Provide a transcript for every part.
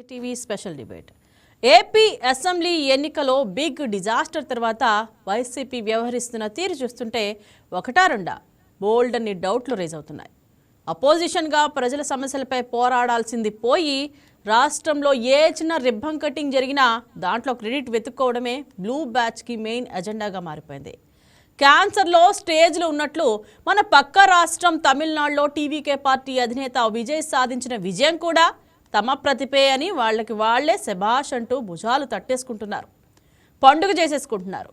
TV special debate. AP assembly ఎన్నికలో big disaster తర్వాత YCP వ్యవహరిస్తున్న తీరు చూస్తుంటే ఒకటా రెండా బోల్డ్ అన్ని డౌట్లు రేజ్ అవుతున్నాయి. అపోజిషన్గా ప్రజల సమస్యలపై పోరాడాల్సింది పోయి రాష్ట్రంలో ఏ చిన్న రిబ్బన్ కటింగ్ జరిగినా దాంట్లో క్రెడిట్ వెతుక్కోవడమే బ్లూ బ్యాచ్కి మెయిన్ ఎజెండాగా మారిపోయింది. క్యాన్సర్లో స్టేజ్లో ఉన్నట్లు మన పక్క రాష్ట్రం తమిళనాడులో టీవీకే పార్టీ అధినేత విజయ్ సాధించిన విజయం కూడా తమ ప్రతిభే అని వాళ్ళకి వాళ్లే శభాష్ అంటూ భుజాలు తట్టేసుకుంటున్నారు, పండుగ చేసేసుకుంటున్నారు.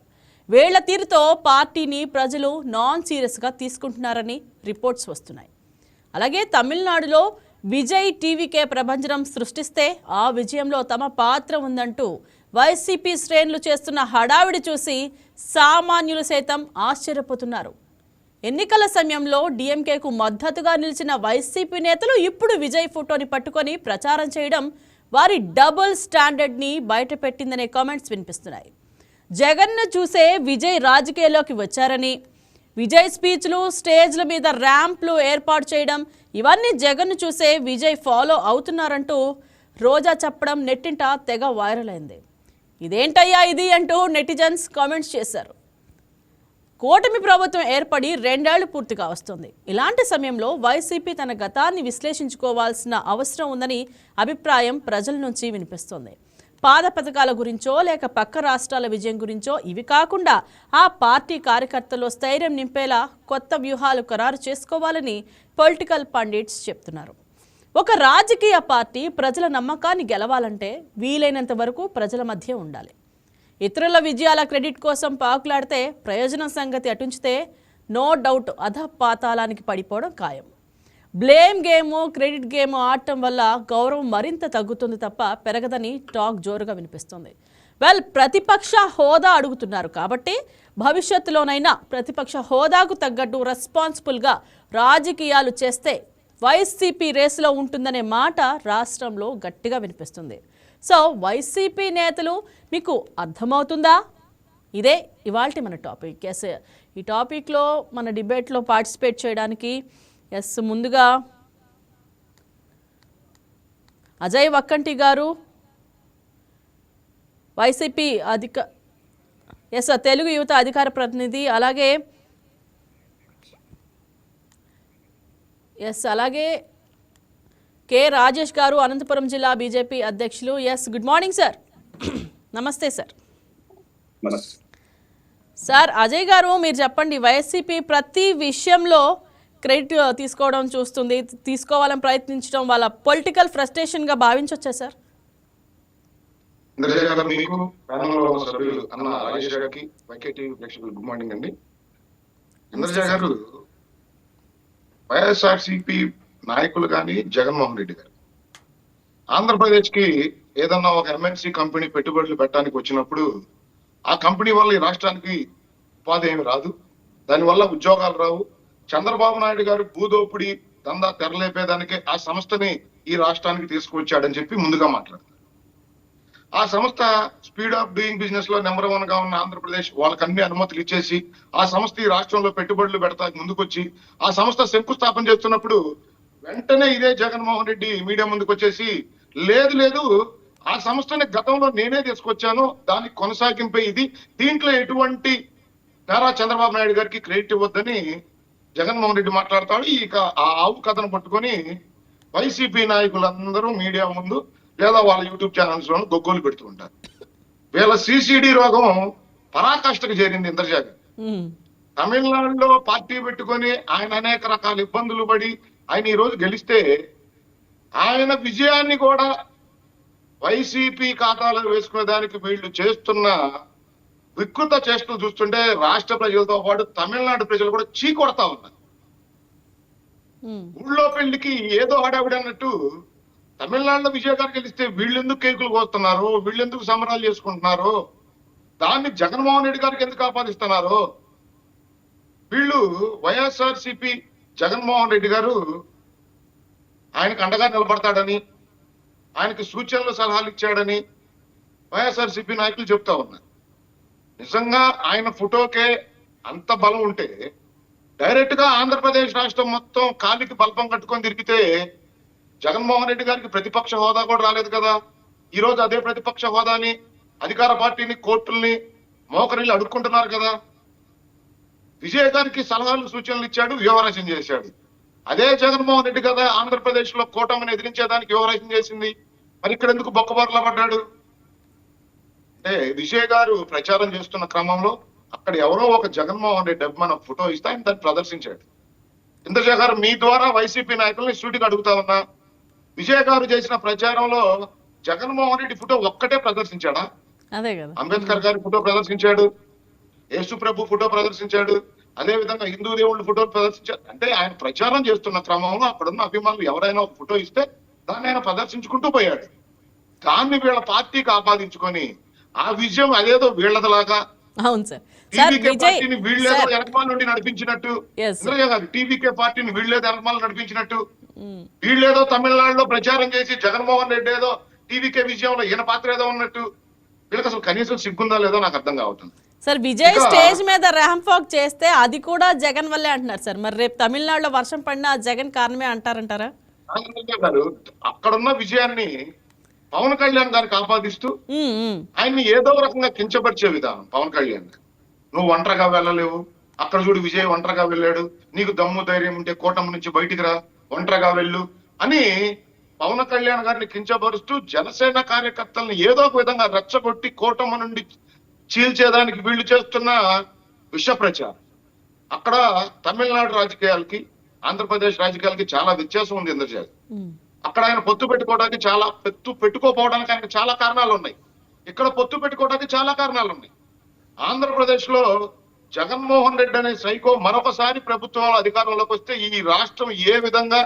వీళ్ల తీరుతో పార్టీని ప్రజలు నాన్ సీరియస్గా తీసుకుంటున్నారని రిపోర్ట్స్ వస్తున్నాయి. అలాగే తమిళనాడులో విజయ్ టీవీకే ప్రభంజనం సృష్టిస్తే ఆ విజయంలో తమ పాత్ర ఉందంటూ వైసీపీ శ్రేణులు చేస్తున్న హడావిడి చూసి సామాన్యులు సైతం ఆశ్చర్యపోతున్నారు. ఎన్నికల సమయంలో డీఎంకేకు మద్దతుగా నిలిచిన వైసీపీ నేతలు ఇప్పుడు విజయ్ ఫోటోని పట్టుకొని ప్రచారం చేయడం వారి డబుల్ స్టాండర్డ్ని బయటపెట్టిందనే కామెంట్స్ వినిపిస్తున్నాయి. జగన్ను చూసే విజయ్ రాజకీయాల్లోకి వచ్చారని, విజయ్ స్పీచ్లు, స్టేజ్ల మీద ర్యాంప్లు ఏర్పాటు చేయడం ఇవన్నీ జగన్ను చూసే విజయ్ ఫాలో అవుతున్నారంటూ రోజా చెప్పడం నెట్టింట తెగ వైరల్ అయింది. ఇదేంటయ్యా ఇది అంటూ నెటిజన్స్ కామెంట్స్ చేశారు. కూటమి ప్రభుత్వం ఏర్పడి 2 ఏళ్లు పూర్తిగా వస్తుంది. ఇలాంటి సమయంలో వైసీపీ తన గతాన్ని విశ్లేషించుకోవాల్సిన అవసరం ఉందని అభిప్రాయం ప్రజల నుంచి వినిపిస్తోంది. పాద పథకాల గురించో లేక పక్క రాష్ట్రాల విజయం గురించో ఇవి కాకుండా ఆ పార్టీ కార్యకర్తల్లో స్థైర్యం నింపేలా కొత్త వ్యూహాలు ఖరారు చేసుకోవాలని పొలిటికల్ పండిట్స్ చెప్తున్నారు. ఒక రాజకీయ పార్టీ ప్రజల నమ్మకాన్ని గెలవాలంటే వీలైనంత వరకు ప్రజల మధ్య ఉండాలి. ఇతరుల విజయాల క్రెడిట్ కోసం పాకులాడితే ప్రయోజనం సంగతి అటుంచితే నో డౌట్ అధపాతాళానికి పడిపోవడం ఖాయం. బ్లేమ్ గేము, క్రెడిట్ గేమ్ ఆడటం వల్ల గౌరవం మరింత తగ్గుతుంది తప్ప పెరగదని టాక్ జోరుగా వినిపిస్తుంది. ప్రతిపక్ష హోదా అడుగుతున్నారు కాబట్టి భవిష్యత్తులోనైనా ప్రతిపక్ష హోదాకు తగ్గట్టు రెస్పాన్సిబుల్గా రాజకీయాలు చేస్తే వైసీపీ రేసులో ఉంటుందనే మాట రాష్ట్రంలో గట్టిగా వినిపిస్తుంది. సో వైసీపీ నేతలు మీకు అర్థమవుతుందా? ఇదే ఇవాల్టి మన టాపిక్. ఈ టాపిక్లో మన డిబేట్లో పార్టిసిపేట్ చేయడానికి ముందుగా అజయ్ వక్కంటి గారు, వైసీపీ తెలుగు యువత అధికార ప్రతినిధి, అలాగే అలాగే కె రాజేష్ గారు, అనంతపురం జిల్లా బీజేపీ అధ్యక్షులు. Good morning sir. నమస్తే సార్. సార్ అజయ్ గారు, మీరు చెప్పండి, వైసీపీ ప్రతి విషయంలో క్రెడిట్ తీసుకోవాలని ప్రయత్నించడం వాళ్ళ పొలిటికల్ ఫ్రస్ట్రేషన్గా భావించవచ్చా సార్? గుడ్ మార్నింగ్ అండి. ఇంద్రజ గారు, వైఎస్ఆర్సీపీ నాయకులు కానీ జగన్మోహన్ రెడ్డి గారు ఆంధ్రప్రదేశ్ కి ఏదన్నా ఒక ఎంఎన్సీ కంపెనీ పెట్టుబడులు పెట్టడానికి వచ్చినప్పుడు ఆ కంపెనీ వల్ల ఈ రాష్ట్రానికి ఉపాధి ఏమి రాదు, దానివల్ల ఉద్యోగాలు రావు. చంద్రబాబు నాయుడు గారు భూదోపిడి దందా తెరలేపేదానికే ఆ సంస్థని ఈ రాష్ట్రానికి తీసుకువచ్చాడని చెప్పి ముందుగా మాట్లాడారు. ఆ సంస్థ స్పీడ్ ఆఫ్ డూయింగ్ బిజినెస్ లో నెంబర్ 1 గా ఉన్న ఆంధ్రప్రదేశ్ వాళ్ళకి అన్ని అనుమతులు ఇచ్చేసి ఆ సంస్థ ఈ రాష్ట్రంలో పెట్టుబడులు పెడతానికి ముందుకొచ్చి ఆ సంస్థ శంకుస్థాపన చేస్తున్నప్పుడు వెంటనే ఇదే జగన్మోహన్ రెడ్డి మీడియా ముందుకు వచ్చేసి లేదు ఆ సంస్థని గతంలో నేనే తీసుకొచ్చాను, దానికి కొనసాగింపే ఇది, దీంట్లో ఎటువంటి నారా చంద్రబాబు నాయుడు గారికి క్రెడిట్ ఇవ్వద్దని జగన్మోహన్ రెడ్డి మాట్లాడతాడు. ఇక ఆ ఆవు కథను పట్టుకొని వైసీపీ నాయకులందరూ మీడియా ముందు లేదా వాళ్ళ యూట్యూబ్ ఛానల్స్ లోను గొగ్గోలు పెడుతూ ఉంటారు. వీళ్ళ సిసిడి రోగం పరాకాష్ఠకు చేరింది. ఇంద్రజా గారు తమిళనాడులో పార్టీ పెట్టుకొని ఆయన అనేక రకాల ఇబ్బందులు పడి ఆయన ఈ రోజు గెలిస్తే ఆయన విజయాన్ని కూడా వైసీపీ ఖాతాలో వేసుకునేదానికి వీళ్ళు చేస్తున్న వికృత చేష్టలు చూస్తుంటే రాష్ట్ర ప్రజలతో పాటు తమిళనాడు ప్రజలు కూడా చీకొడతా ఉన్నారు. ఊళ్ళో పెళ్లికి ఏదో హడావిడి అన్నట్టు తమిళనాడులో విజయ్ గారు గెలిస్తే వీళ్ళెందుకు కేకులు కోస్తున్నారు, వీళ్ళెందుకు సంబరాలు చేసుకుంటున్నారు, దాన్ని జగన్మోహన్ రెడ్డి గారికి ఎందుకు ఆపాదిస్తున్నారు? వీళ్ళు వైఎస్ఆర్సీపీ జగన్మోహన్ రెడ్డి గారు ఆయనకు అండగా నిలబడతాడని, ఆయనకి సూచనలు సలహాలు ఇచ్చాడని వైఎస్ఆర్సీపీ నాయకులు చెప్తా ఉన్నారు. నిజంగా ఆయన ఫోటోకే అంత బలం ఉంటే డైరెక్ట్ గా ఆంధ్రప్రదేశ్ రాష్ట్రం మొత్తం కాలికి బల్పం కట్టుకొని తిరిగితే జగన్మోహన్ రెడ్డి గారికి ప్రతిపక్ష హోదా కూడా రాలేదు కదా. ఈ రోజు అదే ప్రతిపక్ష హోదాని, అధికార పార్టీని, కోర్టుల్ని మోకరిల్లి అడుక్కుంటున్నారు కదా. విజయ్ గారికి సలహాలు సూచనలు ఇచ్చాడు, వ్యూహరచన చేశాడు. అదే జగన్మోహన్ రెడ్డి కదా ఆంధ్రప్రదేశ్ లో కూటమిని ఎదిరించేదానికి వ్యూహరచన చేసింది. మరి ఇక్కడ ఎందుకు బొక్కబారులా పడ్డాడు అంటే, విజయ్ గారు ప్రచారం చేస్తున్న క్రమంలో అక్కడ ఎవరో ఒక జగన్మోహన్ రెడ్డి అభిమాన ఫోటో ఇస్తే ఆయన దాన్ని ప్రదర్శించాడు. ఇంద్రజ గారు మీ ద్వారా వైసీపీ నాయకుల్ని సూటిగా అడుగుతా ఉన్నా, విజయ్ గారు చేసిన ప్రచారంలో జగన్మోహన్ రెడ్డి ఫోటో ఒక్కటే ప్రదర్శించాడా? అదే కదా. అంబేద్కర్ గారి ఫోటో ప్రదర్శించాడు, యేసు ప్రభు ఫోటో ప్రదర్శించాడు, అదే విధంగా హిందూ దేవుళ్ళ ఫోటోలు ప్రదర్శించాడు. అంటే ఆయన ప్రచారం చేస్తున్న క్రమంలో అక్కడున్న అభిమానులు ఎవరైనా ఒక ఫోటో ఇస్తే దాన్ని ఆయన ప్రదర్శించుకుంటూ పోయాడు. దాన్ని వీళ్ళ పార్టీకి ఆపాదించుకొని ఆ విజయం అదేదో వీళ్ళదిలాగా అవును సార్. టీవీకే పార్టీని వీళ్ళేదో వెనకమాల నుండి నడిపించినట్టు, Yes, sir. ఇంద్రజ గారు టీవీకే పార్టీని వీళ్ళేదో వెనకమాల నడిపించినట్టు, వీళ్ళేదో తమిళనాడులో ప్రచారం చేసి జగన్మోహన్ రెడ్డి ఏదో టీవీకే విజయంలో ఈయన పాత్ర ఏదో ఉన్నట్టు, వీళ్ళకి అసలు కనీసం సిగ్గుందా లేదో నాకు అర్థం కావట్లేదు. సార్ విజయ్ స్టేజ్ మీద ర్యాంప్ వాక్ చేస్తే అది కూడా జగన్ వల్లే అంటున్నారు సార్. మరి రేపు తమిళనాడులో వర్షం పడినా జగన్ కారణమే అంటారంటారా? ఇంద్రజ గారు అక్కడున్న విజయాన్ని పవన్ కళ్యాణ్ గారికి ఆపాదిస్తూ ఆయన్ని ఏదో రకంగా కించపరిచే విధానం. పవన్ కళ్యాణ్ గారు, నువ్వు ఒంటరిగా వెళ్ళలేవు, అక్కడ చూడు విజయ్ ఒంటరిగా వెళ్ళాడు, నీకు దమ్ము ధైర్యం ఉంటే కూటమి నుంచి బయటికి రా, ఒంటరిగా వెళ్ళు అని పవన్ కళ్యాణ్ గారిని కించపరుస్తూ జనసేన కార్యకర్తలను ఏదో ఒక విధంగా రెచ్చగొట్టి కూటమి నుండి చీల్చేదానికి వీళ్ళు చేస్తున్న విష ప్రచారం. అక్కడ తమిళనాడు రాజకీయాలకి ఆంధ్రప్రదేశ్ రాజకీయాలకి చాలా వ్యత్యాసం ఉంది ఇంద్రజాతి. అక్కడ ఆయన పొత్తు పెట్టుకోపోవడానికి ఆయనకు చాలా కారణాలు ఉన్నాయి, ఇక్కడ పొత్తు పెట్టుకోవడానికి చాలా కారణాలు ఉన్నాయి. ఆంధ్రప్రదేశ్ లో జగన్మోహన్ రెడ్డి అనే సైకో మరొకసారి ప్రభుత్వంలో అధికారంలోకి వస్తే ఈ రాష్ట్రం ఏ విధంగా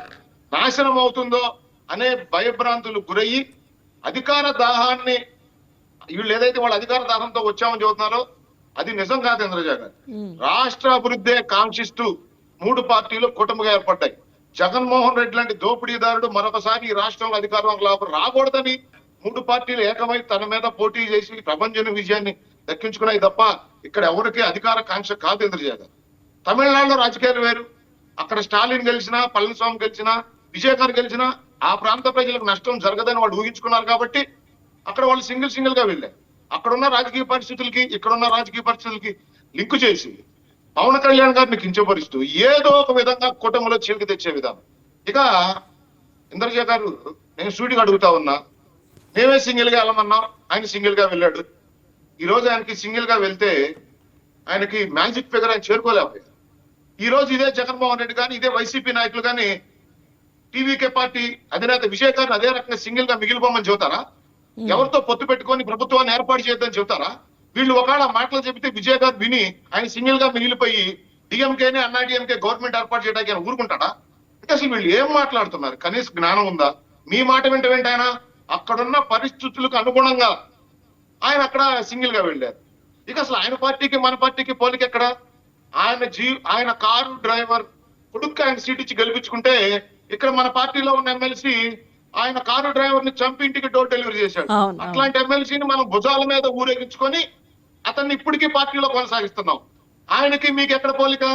నాశనం అవుతుందో అనే భయభ్రాంతులు గురయ్యి అధికార దాహాన్ని, వీళ్ళు ఏదైతే వాళ్ళ అధికార దాహంతో వచ్చామని చెబుతున్నారో అది నిజం కాదు ఇంద్రజ గారు. రాష్ట్ర అభివృద్ధి కాంక్షిస్తూ 3 పార్టీలు కూటమిగా ఏర్పడ్డాయి. జగన్మోహన్ రెడ్డి లాంటి దోపిడీదారుడు మరొకసారి ఈ రాష్ట్రంలో అధికారంలోకి రాకూడదని 3 పార్టీలు ఏకమై తన మీద పోటీ చేసి ప్రపంచ విజయాన్ని దక్కించుకున్నాయి తప్ప ఇక్కడ ఎవరికి అధికార కాంక్ష కాదు ఇంద్రజ గారు. తమిళనాడులో రాజకీయాలు వేరు, అక్కడ స్టాలిన్ గెలిచినా, పళనిస్వామి గెలిచినా, విజయ్ గారు గెలిచినా ఆ ప్రాంత ప్రజలకు నష్టం జరగదని వాళ్ళు ఊహించుకున్నారు కాబట్టి అక్కడ వాళ్ళు సింగిల్ గా వెళ్ళారు. అక్కడున్న రాజకీయ పరిస్థితులకి ఇక్కడున్న రాజకీయ పరిస్థితులకి లింకు చేసి పవన్ కళ్యాణ్ గారిని కించపరుస్తూ ఏదో ఒక విధంగా కూటమిలో చీలిక తెచ్చే విధానం. ఇక ఇంద్రజ గారు, నేను సూటిగా అడుగుతా ఉన్నా, మేమే సింగిల్ గా వెళ్ళమన్నాం, ఆయన సింగిల్ గా వెళ్ళాడు. ఈ రోజు ఆయనకి సింగిల్ గా వెళ్తే ఆయనకి మ్యాజిక్ ఫిగర్ ఆయన చేరుకోలేకపోయారు. ఈ రోజు ఇదే జగన్మోహన్ రెడ్డి కానీ, ఇదే వైసీపీ నాయకులు కానీ టీవీకే పార్టీ అధినేత విజయ్ గారిని అదే రకంగా సింగిల్ గా మిగిలిపోమని చెబుతారా? ఎవరితో పొత్తు పెట్టుకొని ప్రభుత్వాన్ని ఏర్పాటు చేయొద్దని చెబుతారా? వీళ్ళు ఒకవేళ మాటలు చెబితే విజయ్ గారు విని ఆయన సింగిల్ గా మిగిలిపోయి డిఎంకేనే అన్నాడీఎంకే గవర్నమెంట్ ఏర్పాటు చేయడానికి ఆయన ఊరుకుంటాడా? అంటే అసలు వీళ్ళు ఏం మాట్లాడుతున్నారు? కనీస జ్ఞానం ఉందా? మీ మాట వెంట ఆయన అక్కడున్న పరిస్థితులకు అనుగుణంగా ఆయన అక్కడ సింగిల్ గా వెళ్ళారు. ఇక అసలు ఆయన పార్టీకి మన పార్టీకి పోలిక ఎక్కడ? ఆయన కారు డ్రైవర్ కొడుకు ఆయన సీట్ ఇచ్చి గెలిపించుకుంటే ఇక్కడ మన పార్టీలో ఉన్న ఎమ్మెల్సీ ఆయన కారు డ్రైవర్ ని చంపి ఇంటికి డోర్ డెలివరీ చేశాడు. అట్లాంటి ఎమ్మెల్సీని మనం భుజాల మీద ఊరేగించుకొని అతన్ని ఇప్పటికీ పార్టీలో కొనసాగిస్తున్నాం. ఆయనకి మీకు ఎక్కడ పోలిక?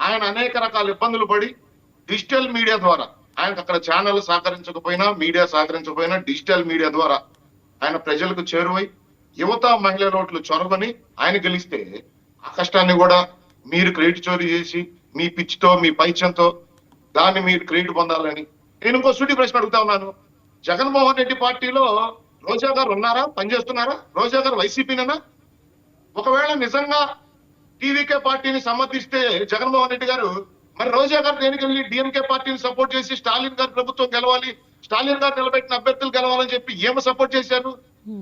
ఆయన అనేక రకాల ఇబ్బందులు పడి డిజిటల్ మీడియా ద్వారా, ఆయనకు అక్కడ ఛానల్ సహకరించకపోయినా, మీడియా సహకరించకపోయినా డిజిటల్ మీడియా ద్వారా ఆయన ప్రజలకు చేరువై యువత మహిళల ఓట్లు చొరవని ఆయన గెలిస్తే ఆ కష్టాన్ని కూడా మీరు క్రెడిట్ చోరీ చేసి మీ పిచ్చితో, మీ పైచంతో దాన్ని మీరు క్రెడిట్ పొందాలని నేను ఇంకో సూటి ప్రశ్న అడుగుతా ఉన్నాను. జగన్మోహన్ రెడ్డి పార్టీలో రోజా గారు ఉన్నారా? పనిచేస్తున్నారా? రోజా గారు వైసీపీనేనా? ఒకవేళ నిజంగా టీవీకే పార్టీని సమర్థిస్తే జగన్మోహన్ రెడ్డి గారు, మరి రోజా గారు దేనికి వెళ్ళి డిఎంకే పార్టీని సపోర్ట్ చేసి స్టాలిన్ గారి ప్రభుత్వం గెలవాలి, స్టాలిన్ గారు నిలబెట్టిన అభ్యర్థులు గెలవాలని చెప్పి ఏమో సపోర్ట్ చేశారు?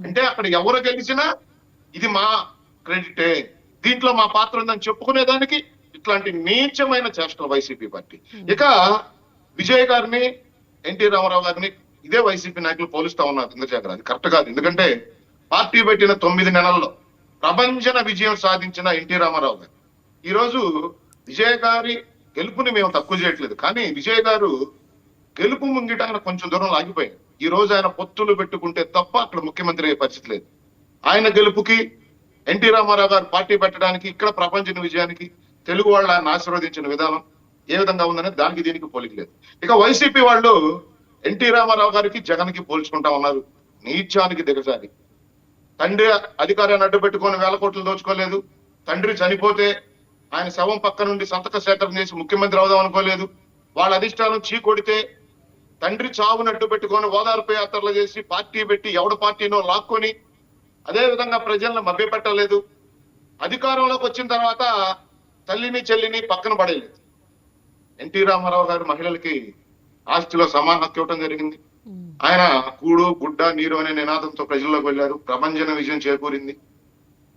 అంటే అక్కడ ఎవరు గెలిచినా ఇది మా క్రెడిటే, దీంట్లో మా పాత్ర ఉందని చెప్పుకునేదానికి ఇట్లాంటి నీచమైన చేష్టలు వైసీపీ పార్టీ. ఇక విజయ్ గారిని, ఎన్టీ రామారావు గారిని ఇదే వైసీపీ నాయకులు పోలుస్తా ఉన్నారు ఇంద్రజాగర్. అది కరెక్ట్ కాదు. ఎందుకంటే పార్టీ పెట్టిన 9 నెలల్లో ప్రభంజన విజయం సాధించిన ఎన్టీ రామారావు గారు ఈ రోజు విజయ్ గారి గెలుపుని మేము తక్కువ చేయట్లేదు, కానీ విజయ్ గారు గెలుపు ముంగిట ఆయన కొంచెం దూరం ఆగిపోయారు. ఈ రోజు ఆయన పొత్తులు పెట్టుకుంటే తప్ప అక్కడ ముఖ్యమంత్రి అయ్యే పరిస్థితి లేదు. ఆయన గెలుపుకి ఎన్టీ రామారావు గారు పార్టీ పెట్టడానికి, ఇక్కడ ప్రపంచ విజయానికి తెలుగు వాళ్ళు ఆయన ఆశీర్వదించిన విధానం ఏ విధంగా ఉందనేది దానికి దీనికి పోలిక లేదు. ఇక వైసీపీ వాళ్ళు ఎన్టీ రామారావు గారికి జగన్ కి పోల్చుకుంటా ఉన్నారు. నీచానికి దిగజారి. తండ్రి అధికారాన్ని అడ్డు పెట్టుకొని 1,000 కోట్లు దోచుకోలేదు. తండ్రి చనిపోతే ఆయన శవం పక్క నుండి సంతక సేకరణ చేసి ముఖ్యమంత్రి అవుదాం అనుకోలేదు. వాళ్ళ అధిష్టానం చీకొడితే తండ్రి చావును అడ్డు పెట్టుకొని ఓదార్పు యాత్రలు చేసి పార్టీ పెట్టి ఎవడ పార్టీనో లాక్కొని అదే విధంగా ప్రజలను మభ్యపెట్టలేదు. అధికారంలోకి వచ్చిన తర్వాత తల్లిని చెల్లిని పక్కన పడేయలేదు. ఎన్టీ రామారావు గారు మహిళలకి ఆస్తిలో సమాన హక్కు ఇవ్వడం జరిగింది. ఆయన కూడు గుడ్డ నీరు అనే నినాదంతో ప్రజల్లోకి వెళ్ళారు. ప్రభంజన విజయం చేకూరింది.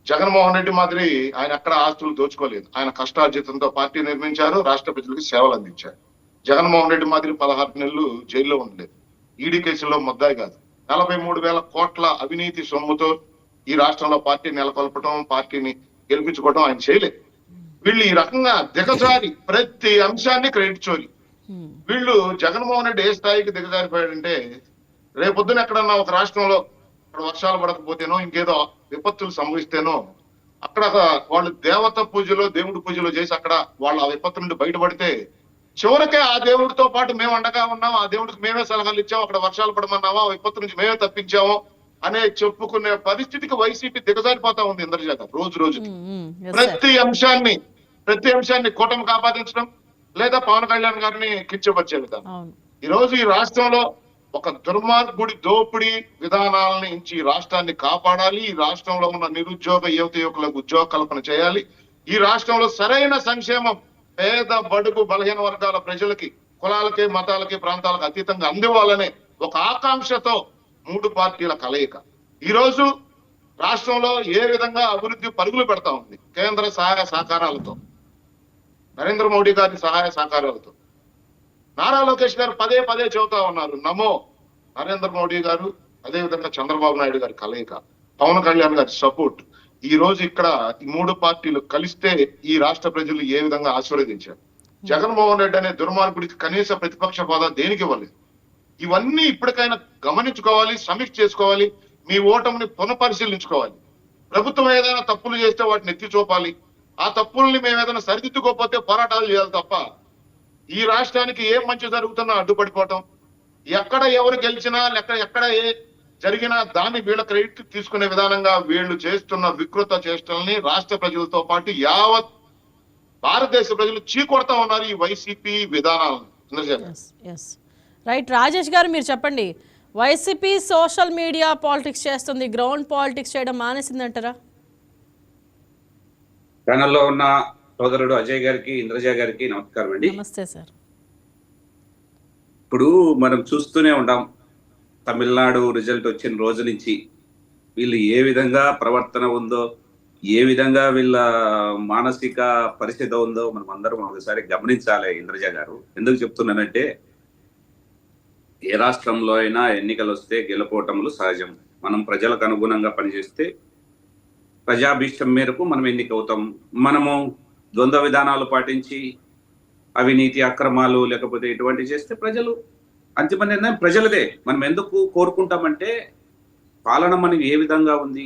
జగన్మోహన్ రెడ్డి మాదిరి ఆయన అక్కడ ఆస్తులు దోచుకోలేదు. ఆయన కష్టార్జితంతో పార్టీ నిర్మించారు, రాష్ట్ర ప్రజలకు సేవలు అందించారు. జగన్మోహన్ రెడ్డి మాదిరి 16 నెలలు జైల్లో ఉండలేదు. ఈడీ కేసుల్లో ముద్దాయి కాదు. 43,000 కోట్ల అవినీతి సొమ్ముతో ఈ రాష్ట్రంలో పార్టీ నెలకొల్పడం, పార్టీని గెలిపించుకోవడం ఆయన చేయలేదు. వీళ్ళు ఈ రకంగా దిగజారి ప్రతి అంశాన్ని క్రెడిట్ చోరీ. వీళ్ళు జగన్మోహన్ రెడ్డి ఏ స్థాయికి దిగజారిపోయాడంటే, రేపొద్దున ఎక్కడన్నా ఒక రాష్ట్రంలో అక్కడ వర్షాలు పడకపోతేనో ఇంకేదో విపత్తులు సంభవిస్తేనో అక్కడ వాళ్ళు దేవత పూజలో దేవుడి పూజలో చేసి అక్కడ వాళ్ళు ఆ విపత్తు నుండి బయటపడితే చివరికే ఆ దేవుడితో పాటు మేము అండగా ఉన్నాం, ఆ దేవుడికి మేమే సలహాలు ఇచ్చాము, అక్కడ వర్షాలు పడమన్నామా, ఆ విపత్తు నుంచి మేమే తప్పించాము అనే చెప్పుకునే పరిస్థితికి వైసీపీ దిగజారిపోతా ఉంది. ఇంద్రజాత రోజు రోజుకి ప్రతి అంశాన్ని కూటమికి ఆపాదించడం లేదా పవన్ కళ్యాణ్ గారిని కించపరిచే విధానం. ఈ రోజు ఈ రాష్ట్రంలో ఒక దుర్మార్గుడి దోపిడీ విధానాలను ఇచ్చి రాష్ట్రాన్ని కాపాడాలి. ఈ రాష్ట్రంలో ఉన్న నిరుద్యోగ యువకులకు ఉద్యోగ కల్పన చేయాలి. ఈ రాష్ట్రంలో సరైన సంక్షేమం పేద బడుగు బలహీన వర్గాల ప్రజలకి, కులాలకి మతాలకి ప్రాంతాలకు అతీతంగా అందివ్వాలనే ఒక ఆకాంక్షతో 3 పార్టీల కలయిక ఈ రోజు రాష్ట్రంలో ఏ విధంగా అభివృద్ధి పరుగులు పెడతా ఉంది. కేంద్ర సహాయ సహకారాలతో, నరేంద్ర మోడీ గారి సహాయ సహకారాలతో. నారా లోకేష్ గారు పదే చెబుతా ఉన్నారు, నమో నరేంద్ర మోడీ గారు, అదే విధంగా చంద్రబాబు నాయుడు గారి కలయిక, పవన్ కళ్యాణ్ గారి సపోర్ట్. ఈ రోజు ఇక్కడ ఈ 3 పార్టీలు కలిస్తే ఈ రాష్ట్ర ప్రజలు ఏ విధంగా ఆశీర్వదించారు. జగన్మోహన్ రెడ్డి అనే దుర్మార్గుడికి కనీస ప్రతిపక్ష హోదా దేనికి ఇవ్వలేదు. ఇవన్నీ ఇప్పటికైనా గమనించుకోవాలి, సమీక్ష చేసుకోవాలి, మీ ఓటమిని పునఃపరిశీలించుకోవాలి. ప్రభుత్వం ఏదైనా తప్పులు చేస్తే వాటిని ఎత్తి చూపాలి. ఆ తప్పుల్ని మేము ఏదైనా సరిదిద్దుకోకపోతే పోరాటాలు చేయాలి తప్ప ఈ రాష్ట్రానికి ఏం మంచి జరుగుతున్నా అడ్డుపడిపోవటం, ఎక్కడ ఎవరు గెలిచినా ఎక్కడ ఏ జరిగినా దాన్ని వీళ్ళ క్రెడిట్ తీసుకునే విధానంగా వీళ్ళు చేస్తున్న వికృత చేష్టల్ని రాష్ట్ర ప్రజలతో పాటు యావత్ భారతదేశ ప్రజలు చీకొడతా ఉన్నారు ఈ వైసీపీ విధానాలను. రైట్ రాజేష్ గారు, మీరు చెప్పండి, వైసీపీ సోషల్ మీడియా పాలిటిక్స్ చేస్తుంది, గ్రౌండ్ పాలిటిక్స్ చేయడం మానేసిందంటారా? ప్యానల్లో ఉన్న సోదరుడు అజయ్ గారికి, ఇంద్రజ గారికి నమస్కారం అండి. నమస్తే సార్. ఇప్పుడు మనం చూస్తూనే ఉంటాం, తమిళనాడు రిజల్ట్ వచ్చిన రోజు నుంచి వీళ్ళు ఏ విధంగా ప్రవర్తన ఉందో, ఏ విధంగా వీళ్ళ మానసిక పరిస్థితి ఉందో మనం అందరం ఒకసారి గమనించాలి. ఇంద్రజ గారు, ఎందుకు చెప్తున్నానంటే, ఏ రాష్ట్రంలో అయినా ఎన్నికలు వస్తే గెలుపోవటములు సహజం. మనం ప్రజలకు అనుగుణంగా పనిచేస్తే ప్రజాభీష్టం మేరకు మనం ఎన్నికవుతాం. మనము ద్వంద్వ విధానాలు పాటించి అవినీతి అక్రమాలు లేకపోతే ఇటువంటి చేస్తే ప్రజలు అంతిమ నిర్ణయం ప్రజలదే. మనం ఎందుకు కోరుకుంటామంటే, పాలన మనకి ఏ విధంగా ఉంది,